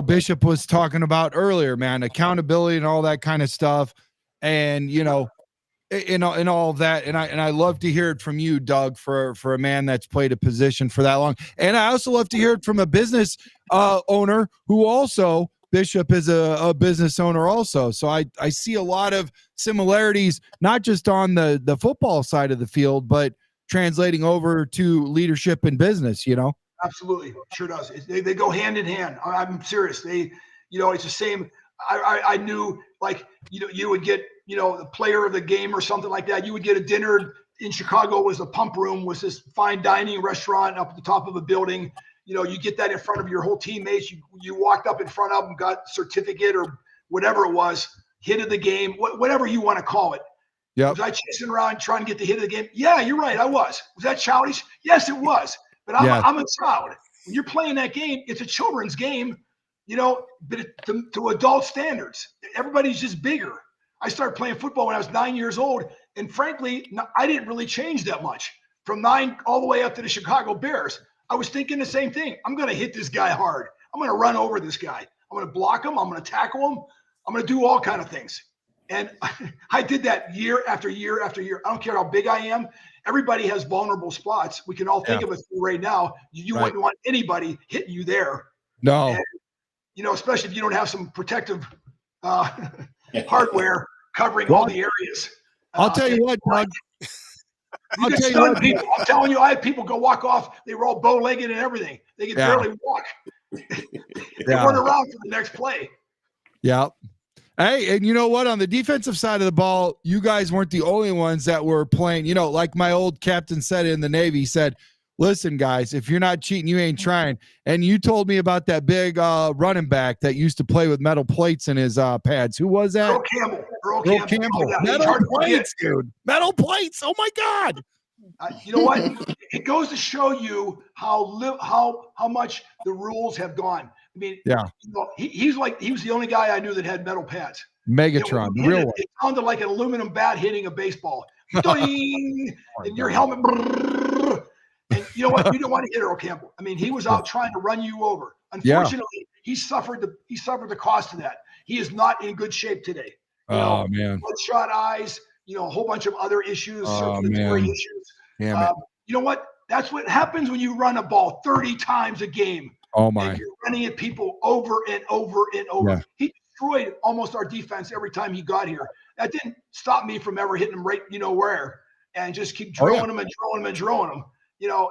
Bishop was talking about earlier, man, accountability and all that kind of stuff. And, and all of that. And I love to hear it from you, Doug, for a man that's played a position for that long. And I also love to hear it from a business owner who also, Bishop is a business owner also. So I see a lot of similarities, not just on the football side of the field, but translating over to leadership and business, Absolutely. Sure does. They go hand in hand. I'm serious. It's the same. I knew, like, you would get, the player of the game or something like that. You would get a dinner in Chicago. Was the Pump Room, was this fine dining restaurant up at the top of a building. You get that in front of your whole teammates. You walked up in front of them, got certificate or whatever it was, hit of the game, whatever you want to call it. Yeah. Was I chasing around trying to get the hit of the game? Yeah, you're right. I was. Was that childish? Yes, it was. But I'm a child. When you're playing that game, it's a children's game, but to adult standards. Everybody's just bigger. I started playing football when I was 9 years old. And frankly, I didn't really change that much from 9 all the way up to the Chicago Bears. I was thinking the same thing. I'm going to hit this guy hard. I'm going to run over this guy. I'm going to block him. I'm going to tackle him. I'm going to do all kind of things. And I did that year after year after year. I don't care how big I am. Everybody has vulnerable spots. We can all think of it right now. You wouldn't want anybody hitting you there. No. And, especially if you don't have some protective hardware covering all the areas. I'll tell you what, Doug. You can stun people. I'm telling you, I had people go walk off. They were all bow-legged and everything. They could barely walk. They weren't around for the next play. Yeah. Hey, and you know what? On the defensive side of the ball, you guys weren't the only ones that were playing. Like my old captain said in the Navy, he said, listen, guys, if you're not cheating, you ain't trying. And you told me about that big running back that used to play with metal plates in his pads. Who was that? Earl Campbell. Oh, yeah. Metal plates, dude. Metal plates. Oh, my God. You know what? It goes to show you how much the rules have gone. I mean, he was the only guy I knew that had metal pads. Megatron, the real one. It sounded like an aluminum bat hitting a baseball. Doing, and your helmet. Brrr, you know what? You didn't want to hit Earl Campbell. I mean, he was out trying to run you over. Unfortunately, he suffered the cost of that. He is not in good shape today. Man. Bloodshot eyes, a whole bunch of other issues, circulatory issues. Damn it. You know what? That's what happens when you run a ball 30 times a game. Oh my! And you're running at people over and over and over. Yeah. He destroyed almost our defense every time he got here. That didn't stop me from ever hitting him right, where, and just keep drilling him and drilling him and drilling him.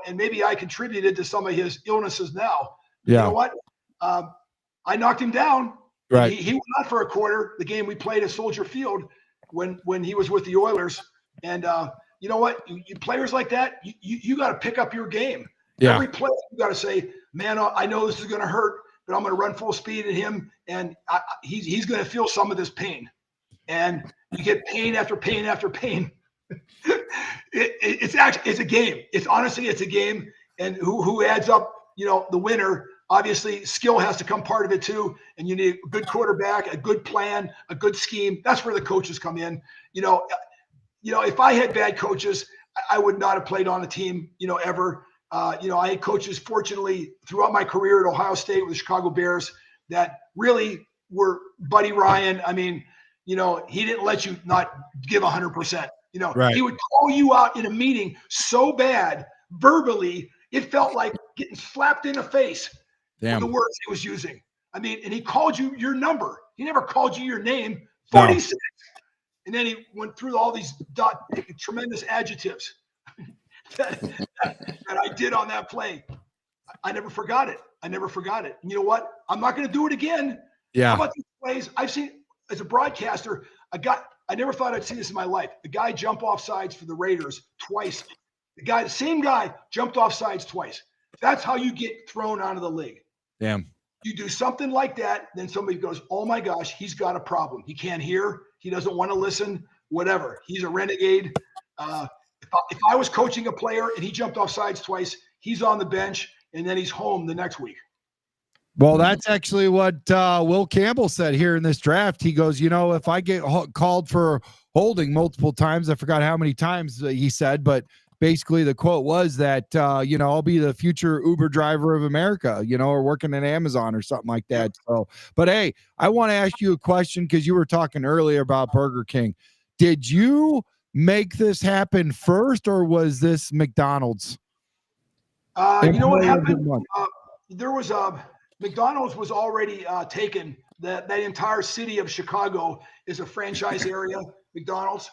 And maybe I contributed to some of his illnesses now. Yeah. You know what? I knocked him down. Right. He went out for a quarter. The game we played at Soldier Field when he was with the Oilers, and you know what? You players like that, you got to pick up your game. Yeah. Every play, you got to say, man, I know this is going to hurt, but I'm going to run full speed at him, and he's going to feel some of this pain. And you get pain after pain after pain. It's a game. It's a game, and who adds up? The winner. Obviously, skill has to come part of it too, and you need a good quarterback, a good plan, a good scheme. That's where the coaches come in. If I had bad coaches, I would not have played on a team, ever. I had coaches, fortunately, throughout my career at Ohio State with the Chicago Bears that really were Buddy Ryan. I mean, he didn't let you not give 100%. Right. He would call you out in a meeting so bad verbally, it felt like getting slapped in the face with the words he was using. I mean, and he called you your number. He never called you your name. 46. No. And then he went through all these tremendous adjectives that I did on that play. I never forgot it. And you know what? I'm not going to do it again. Yeah. How about these plays? I've seen, as a broadcaster, I never thought I'd see this in my life. The guy jump off sides for the Raiders twice. The same guy jumped off sides twice. That's how you get thrown out of the league. Damn. You do something like that, then somebody goes, oh my gosh, he's got a problem. He can't hear. He doesn't want to listen, whatever. He's a renegade. If I was coaching a player and he jumped off sides twice, he's on the bench and then he's home the next week. Well, that's actually what Will Campbell said here in this draft. He goes, if I get called for holding multiple times, I forgot how many times he said, but basically the quote was that, I'll be the future Uber driver of America, or working at Amazon or something like that. So, but hey, I want to ask you a question because you were talking earlier about Burger King. Did you make this happen first or was this McDonald's? You know what happened? There was McDonald's was already taken. That entire city of Chicago is a franchise area, McDonald's.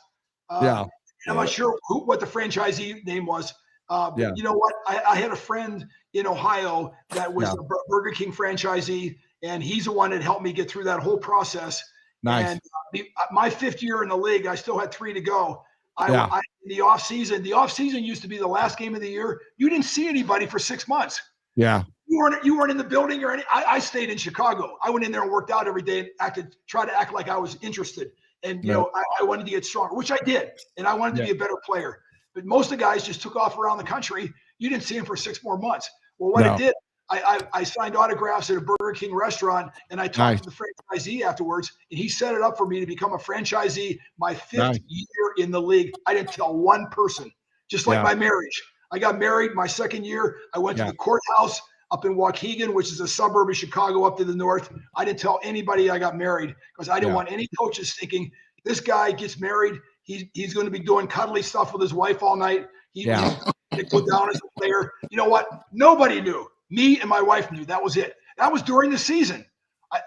I'm not sure what the franchisee name was. You know what? I had a friend in Ohio that was a Burger King franchisee, and he's the one that helped me get through that whole process. Nice. And my 5th year in the league, I still had 3 to go. The offseason used to be the last game of the year. You didn't see anybody for 6 months. Yeah. You weren't in the building or anything. I stayed in Chicago. I went in there and worked out every day and tried to act like I was interested. And, I wanted to get stronger, which I did. And I wanted to be a better player. But most of the guys just took off around the country. You didn't see them for 6 more months. Well, what I did, I signed autographs at a Burger King restaurant, and I talked to the franchisee afterwards, and he set it up for me to become a franchisee my 5th year in the league. I didn't tell one person, just like my marriage. I got married my 2nd year. I went to the courthouse up in Waukegan, which is a suburb of Chicago up to the north. I didn't tell anybody I got married because I didn't want any coaches thinking this guy gets married. He's going to be doing cuddly stuff with his wife all night. He's going to go down as a player. You know what? Nobody knew. Me and my wife knew. That was it. That was during the season.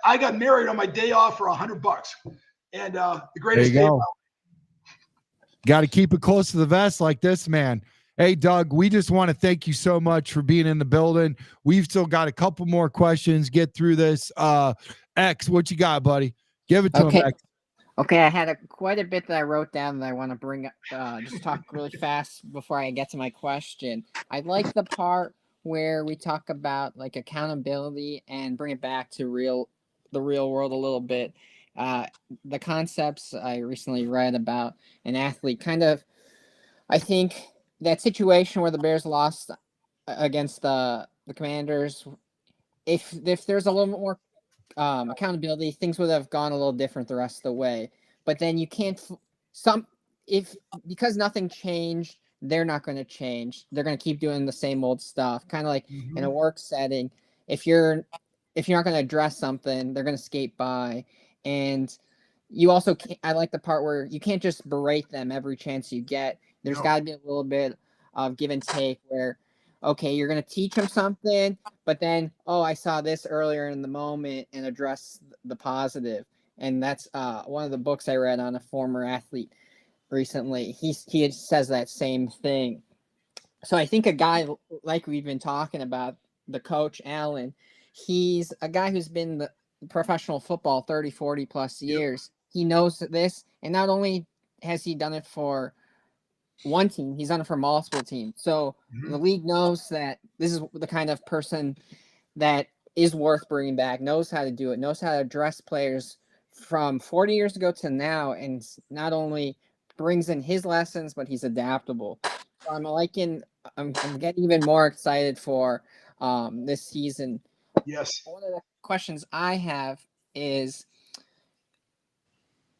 I got married on my day off for $100. And the greatest day of my life. Got to keep it close to the vest like this, man. Hey, Doug, we just want to thank you so much for being in the building. We've still got a couple more questions. Get through this. X, what you got, buddy? Give it to him, X. Okay, I had quite a bit that I wrote down that I want to bring up, just talk really fast before I get to my question. I like the part where we talk about like accountability and bring it back to the real world a little bit. The concepts I recently read about an athlete kind of, I think that situation where the Bears lost against the Commanders, if there's a little more accountability, things would have gone a little different the rest of the way. But then you can't because nothing changed, they're not going to change. They're going to keep doing the same old stuff. Kind of like in a Mhm. work setting, if you're not going to address something, they're going to skate by. And you also can't, I like the part where you can't just berate them every chance you get. There's No. got to be a little bit of give and take where, okay, you're going to teach them something, but then, oh, I saw this earlier in the moment, and address the positive. And that's one of the books I read on a former athlete recently. He says that same thing. So I think a guy like we've been talking about, the coach Allen, he's a guy who's been the professional football 30, 40 plus Yep. years. He knows this, and not only has he done it for one team, he's done it for multiple teams. So the Mhm. league knows that this is the kind of person that is worth bringing back, knows how to do it, knows how to address players from 40 years ago to now, and not only brings in his lessons, but he's adaptable. So I'm getting even more excited for this season. Yes. One of the questions I have is,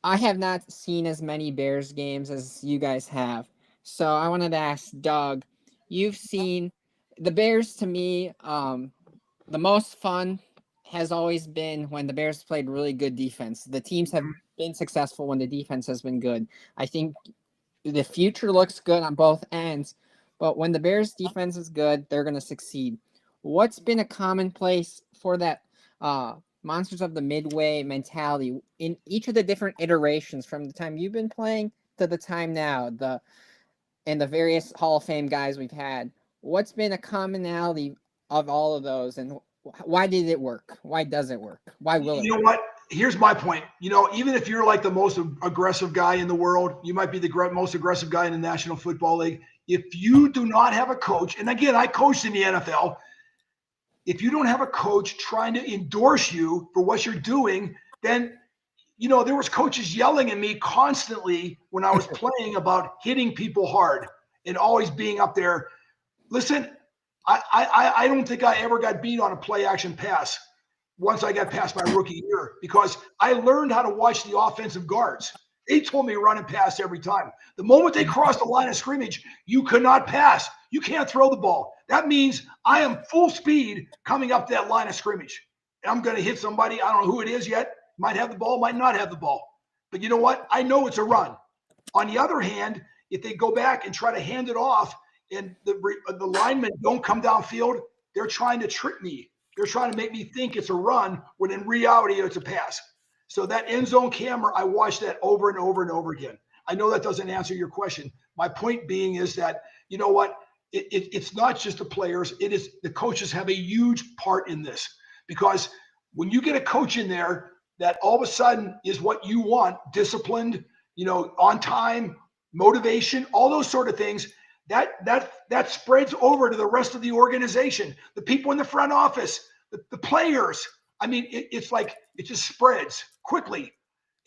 I have not seen as many Bears games as you guys have. So I wanted to ask Doug, you've seen the Bears. To me, the most fun has always been when the Bears played really good defense. The teams have Mhm. been successful when the defense has been good. I think the future looks good on both ends, but when the Bears defense is good, they're going to succeed. What's been a commonplace for that monsters of the midway mentality in each of the different iterations from the time you've been playing to the time now, the various Hall of Fame guys we've had? What's been a commonality of all of those, and why did it work? Why does it work? Why will it You know work? what? Here's my point. Even if you're like the most aggressive guy in the world, you might be the most aggressive guy in the National Football League. If you do not have a coach, and again, I coached in the NFL, if you don't have a coach trying to endorse you for what you're doing, then there was coaches yelling at me constantly when I was playing about hitting people hard and always being up there. Listen, I don't think I ever got beat on a play action pass once I got past my rookie year because I learned how to watch the offensive guards. They told me run and pass every time. The moment they crossed the line of scrimmage, you could not pass. You can't throw the ball. That means I am full speed coming up that line of scrimmage. I'm going to hit somebody. I don't know who it is yet. Might have the ball, might not have the ball. But you know what? I know it's a run. On the other hand, if they go back and try to hand it off and the linemen don't come downfield, they're trying to trick me. They're trying to make me think it's a run when in reality it's a pass. So that end zone camera, I watched that over and over and over again. I know that doesn't answer your question. My point being is that, you know what? It's not just the players. It is the coaches have a huge part in this because when you get a coach in there that all of a sudden is what you want, disciplined, on time, motivation, all those sort of things, that spreads over to the rest of the organization, the people in the front office, the players. I mean, it's like it just spreads quickly.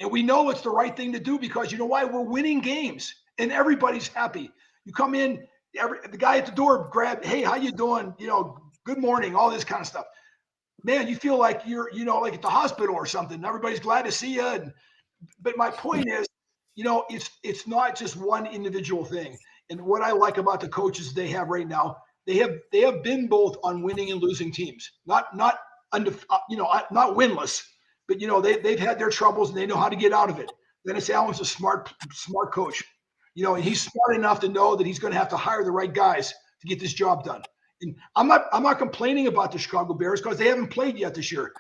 And we know it's the right thing to do because you know why? We're winning games and everybody's happy. You come in, the guy at the door grab, hey, how you doing? Good morning, all this kind of stuff. Man, you feel like you're, like at the hospital or something. Everybody's glad to see you. But my point is, it's not just one individual thing. And what I like about the coaches they have right now, they have been both on winning and losing teams, not not winless, but they've had their troubles and they know how to get out of it. Dennis Allen's a smart coach, and he's smart enough to know that he's going to have to hire the right guys to get this job done. And I'm not complaining about the Chicago Bears because they haven't played yet this year.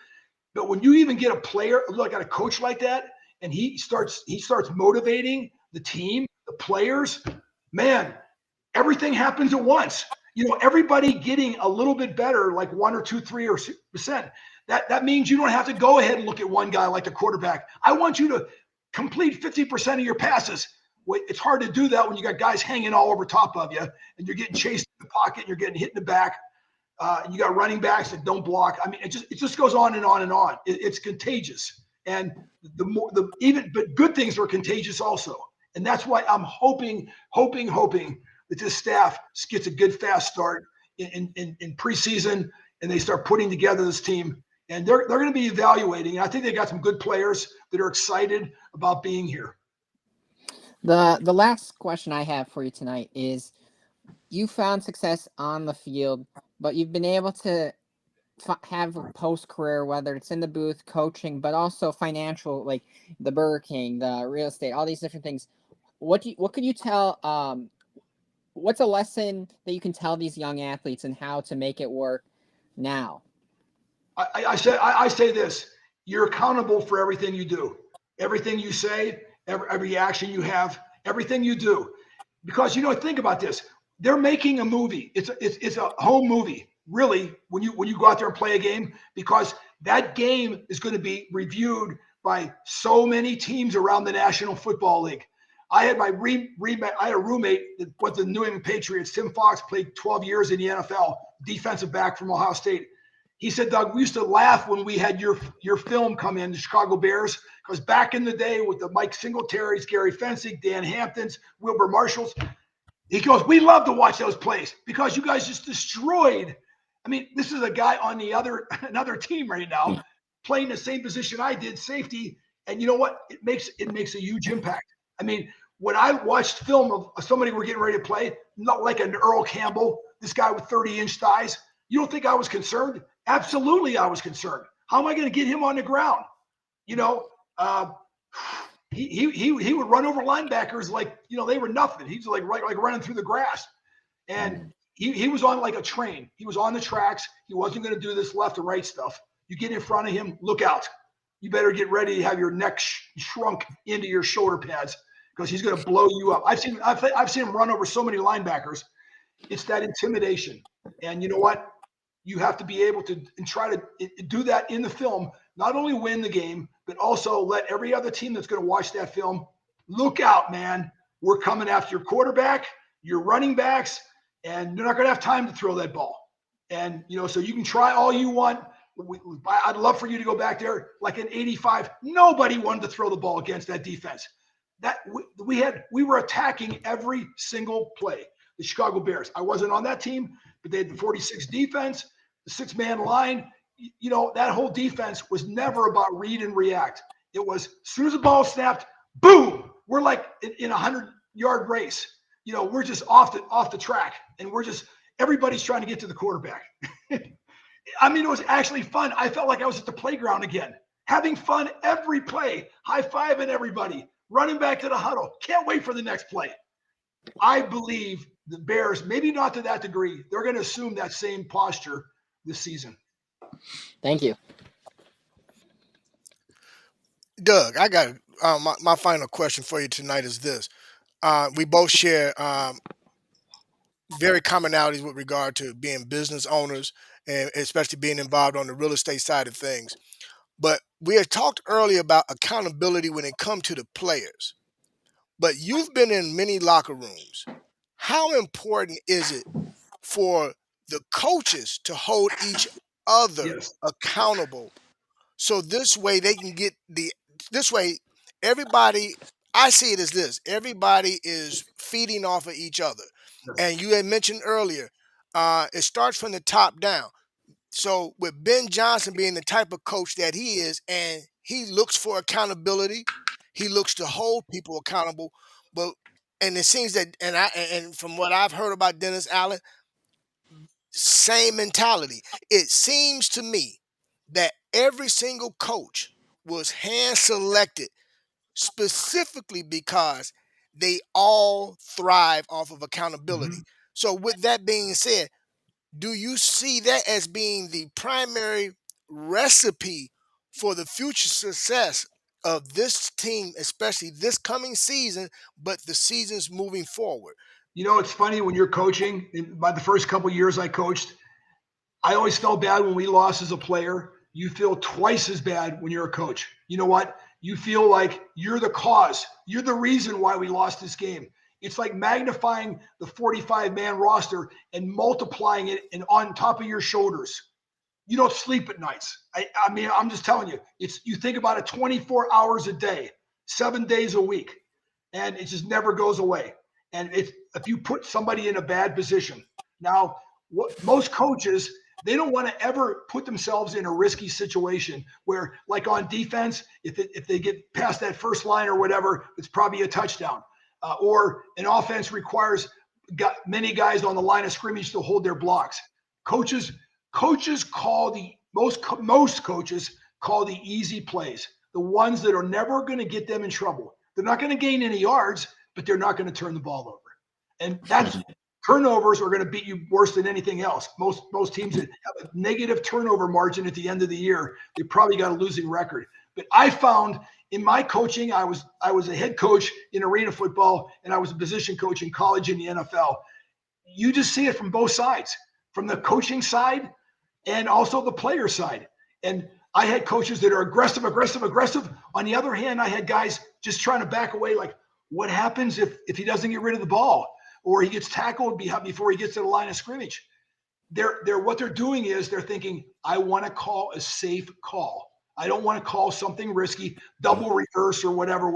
But when you even get a player, look at a coach like that, and he starts motivating the team, the players, man, everything happens at once. Everybody getting a little bit better, like 1 or 2, 3% that means you don't have to go ahead and look at one guy like the quarterback. I want you to complete 50% of your passes. It's hard to do that when you got guys hanging all over top of you and you're getting chased in the pocket and you're getting hit in the back. You got running backs that don't block. I mean, it just goes on and on and on. It's contagious. And but good things are contagious also. And that's why I'm hoping that this staff gets a good fast start in preseason and they start putting together this team. And they're going to be evaluating. And I think they got some good players that are excited about being here. The last question I have for you tonight is, you found success on the field, but you've been able to have a post career, whether it's in the booth, coaching, but also financial, like the Burger King, the real estate, all these different things. What could you tell? What's a lesson that you can tell these young athletes and how to make it work now? I say this: you're accountable for everything you do, everything you say, every action you have, everything you do. Because think about this: they're making a movie. It's a home movie, really. When you go out there and play a game, because that game is going to be reviewed by so many teams around the National Football League. I had I had a roommate that went to the New England Patriots. Tim Fox played 12 years in the NFL, defensive back from Ohio State. He said, Doug, we used to laugh when we had your film come in, the Chicago Bears, because back in the day with the Mike Singletary's, Gary Fencing, Dan Hamptons, Wilbur Marshalls, he goes, we love to watch those plays because you guys just destroyed. I mean, this is a guy on another team right now playing the same position I did, safety, and you know what? It makes a huge impact. I mean, when I watched film of somebody we're getting ready to play, not like an Earl Campbell, this guy with 30-inch thighs, you don't think I was concerned? Absolutely, I was concerned. How am I going to get him on the ground? He would run over linebackers like they were nothing. He's like running through the grass, and he was on like a train. He was on the tracks. He wasn't going to do this left and right stuff. You get in front of him, look out. You better get ready to have your neck shrunk into your shoulder pads because he's going to blow you up. I've seen him run over so many linebackers. It's that intimidation, and you know what? You have to be able to and try to do that in the film, not only win the game, but also let every other team that's going to watch that film look out, man. We're coming after your quarterback, your running backs, and you're not going to have time to throw that ball. And, so you can try all you want. I'd love for you to go back there like an 85. Nobody wanted to throw the ball against that defense. That we were attacking every single play. The Chicago Bears. I wasn't on that team, but they had the 46 defense, the 6-man line. That whole defense was never about read and react. It was as soon as the ball snapped, boom, we're like in a 100-yard race. We're just off the track, and everybody's trying to get to the quarterback. I mean, it was actually fun. I felt like I was at the playground again, having fun every play, high-fiving everybody, running back to the huddle. Can't wait for the next play. I believe the Bears, maybe not to that degree, they're going to assume that same posture this season. Thank you. Doug, I got my final question for you tonight is this. We both share very commonalities with regard to being business owners and especially being involved on the real estate side of things. But we had talked earlier about accountability when it comes to the players. But you've been in many locker rooms. How important is it for the coaches to hold each other accountable? So this way they can get everybody, I see it as this, everybody is feeding off of each other. And you had mentioned earlier, it starts from the top down. So with Ben Johnson being the type of coach that he is, and he looks for accountability, he looks to hold people accountable. And it seems that, and from what I've heard about Dennis Allen, same mentality. It seems to me that every single coach was hand selected specifically because they all thrive off of accountability. So with that being said, do you see that as being the primary recipe for the future success of this team, especially this coming season, but the seasons moving forward? It's funny when you're coaching. By the first couple of years I coached, I always felt bad when we lost as a player. You feel twice as bad when you're a coach. You know what? You feel like you're the cause. You're the reason why we lost this game. It's like magnifying the 45-man roster and multiplying it and on top of your shoulders. You don't sleep at nights. I mean, I'm just telling you, you think about it 24 hours a day, 7 days a week, and it just never goes away. And if you put somebody in a bad position, now most coaches, they don't want to ever put themselves in a risky situation where, like on defense, if they get past that first line or whatever, it's probably a touchdown. Or an offense requires got many guys on the line of scrimmage to hold their blocks. Coaches call most coaches call the easy plays, the ones that are never going to get them in trouble. They're not going to gain any yards, but they're not going to turn the ball over. And that's turnovers are going to beat you worse than anything else. Most teams that have a negative turnover margin at the end of the year, they probably got a losing record. But I found in my coaching, I was a head coach in arena football, and I was a position coach in college in the NFL. You just see it from both sides, from the coaching side and also the player side. And I had coaches that are aggressive. On the other hand, I had guys just trying to back away, like, what happens if he doesn't get rid of the ball or he gets tackled before he gets to the line of scrimmage? What they're doing is they're thinking, I want to call a safe call. I don't want to call something risky, double reverse or whatever,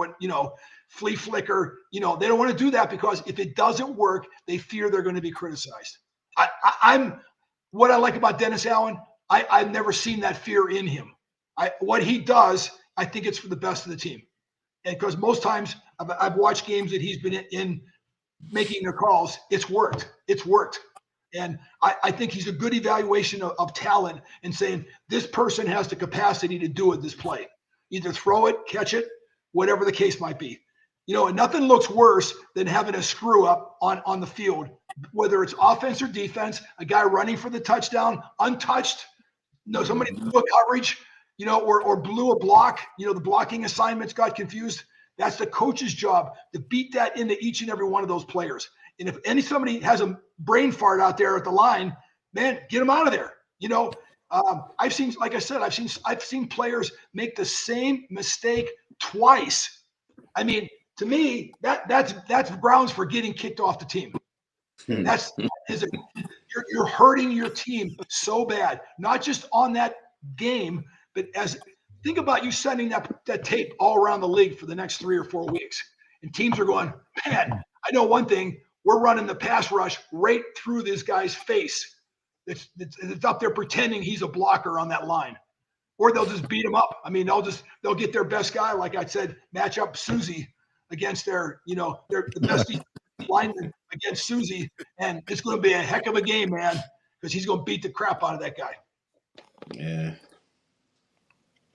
flea flicker. They don't want to do that because if it doesn't work, they fear they're going to be criticized. What I like about Dennis Allen, I've never seen that fear in him. What he does, I think it's for the best of the team. And because most times I've watched games that he's been in making their calls, it's worked. And I think he's a good evaluation of talent and saying this person has the capacity to do it, this play. Either throw it, catch it, whatever the case might be. And nothing looks worse than having a screw up on the field, whether it's offense or defense, a guy running for the touchdown, untouched, somebody blew a coverage, or blew a block, the blocking assignments got confused. That's the coach's job to beat that into each and every one of those players. And if somebody has a brain fart out there at the line, man, get them out of there. I've seen players make the same mistake twice. I mean, to me, that's grounds for getting kicked off the team. You're hurting your team so bad, not just on that game, but think about you sending that tape all around the league for the next 3 or 4 weeks, and teams are going, man, I know one thing. We're running the pass rush right through this guy's face. It's up there pretending he's a blocker on that line. Or they'll just beat him up. I mean, they'll get their best guy, like I said, match up Susie against the best lineman against Susie, and it's going to be a heck of a game, man, because he's going to beat the crap out of that guy. Yeah.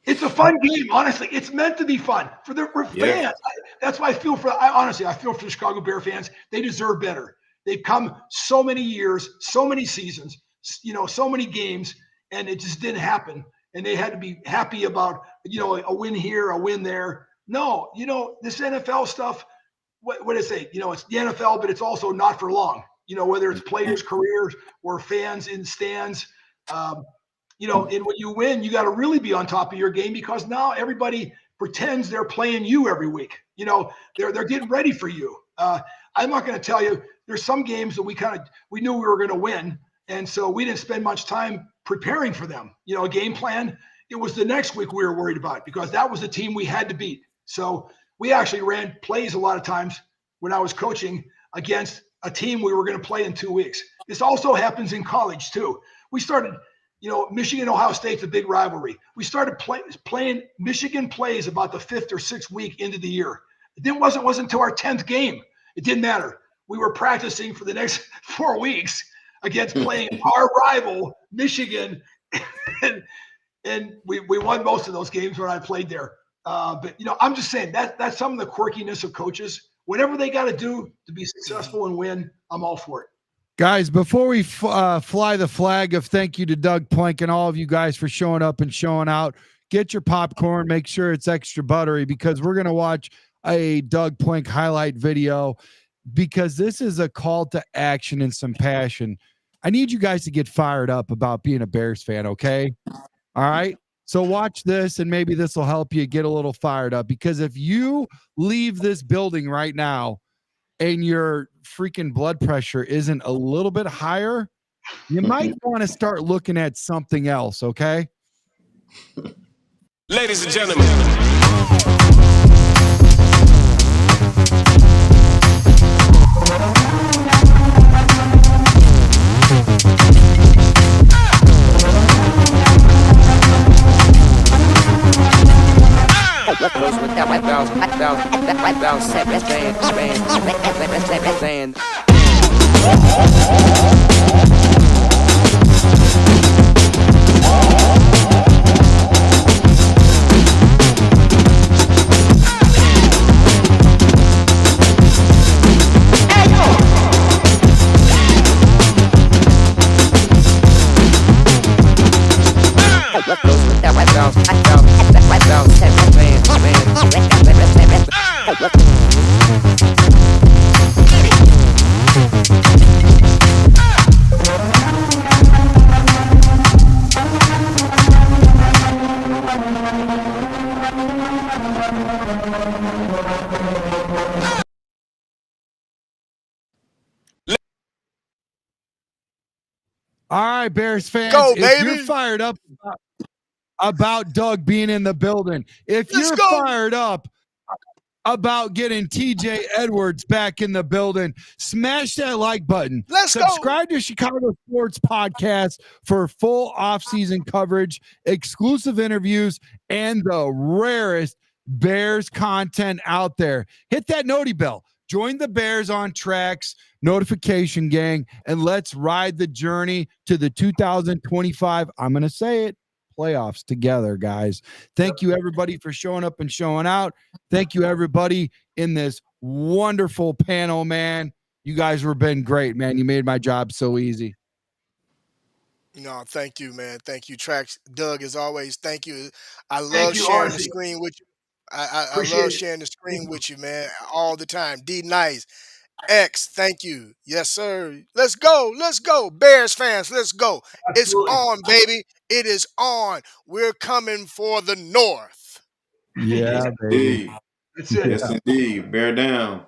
It's a fun game, honestly. It's meant to be fun for fans. That's why I feel for the Chicago Bear fans. They deserve better. They've come so many years, so many seasons, so many games, and it just didn't happen. And they had to be happy about, a win here, a win there. No, this NFL stuff, what did it say? It's the NFL, but it's also not for long. Whether it's players' careers or fans in stands. And when you win, you got to really be on top of your game because now everybody pretends they're playing you every week. They're getting ready for you. I'm not going to tell you. There's some games that we knew we were going to win, and so we didn't spend much time preparing for them. A game plan. It was the next week we were worried about because that was the team we had to beat. So we actually ran plays a lot of times when I was coaching against a team we were going to play in 2 weeks. This also happens in college too. We started. Michigan, Ohio State's a big rivalry. We started playing Michigan plays about the 5th or 6th week into the year. It wasn't until our 10th game. It didn't matter. We were practicing for the next 4 weeks against playing our rival, Michigan, and we won most of those games when I played there. But I'm just saying that's some of the quirkiness of coaches. Whatever they got to do to be successful and win, I'm all for it. Guys, before we fly the flag of thank you to Doug Plank and all of you guys for showing up and showing out, get your popcorn, make sure it's extra buttery because we're going to watch a Doug Plank highlight video because this is a call to action and some passion. I need you guys to get fired up about being a Bears fan, okay? All right? So watch this and maybe this will help you get a little fired up because if you leave this building right now and your freaking blood pressure isn't a little bit higher, you might want to start looking at something else, okay? Ladies and gentlemen. All right, Bears fans, Go, if you're baby. fired up about Doug being in the building, if Let's you're go. fired up about getting TJ Edwards back in the building, smash that like button. Let's Subscribe to Chicago Sports Podcast for full off-season coverage, exclusive interviews, and the rarest Bears content out there. Hit that noti bell. Join the Bears on Tracks notification gang, and let's ride the journey to the 2025, I'm going to say it, playoffs together, guys. Thank you, everybody, for showing up and showing out. Thank you, everybody, in this wonderful panel, man. You guys were been great, man. You made my job so easy. No, thank you, man. Thank you, Tracks. Doug, as always, thank you. I love sharing the screen with you. I love sharing the screen with you, man, all the time. D Nice. X, thank you. Yes, sir. Let's go. Let's go. Bears fans, let's go. Absolutely. It's on, baby. It is on. We're coming for the North. Yeah, Yes, baby. indeed. That's it. Yes, indeed. Bear down.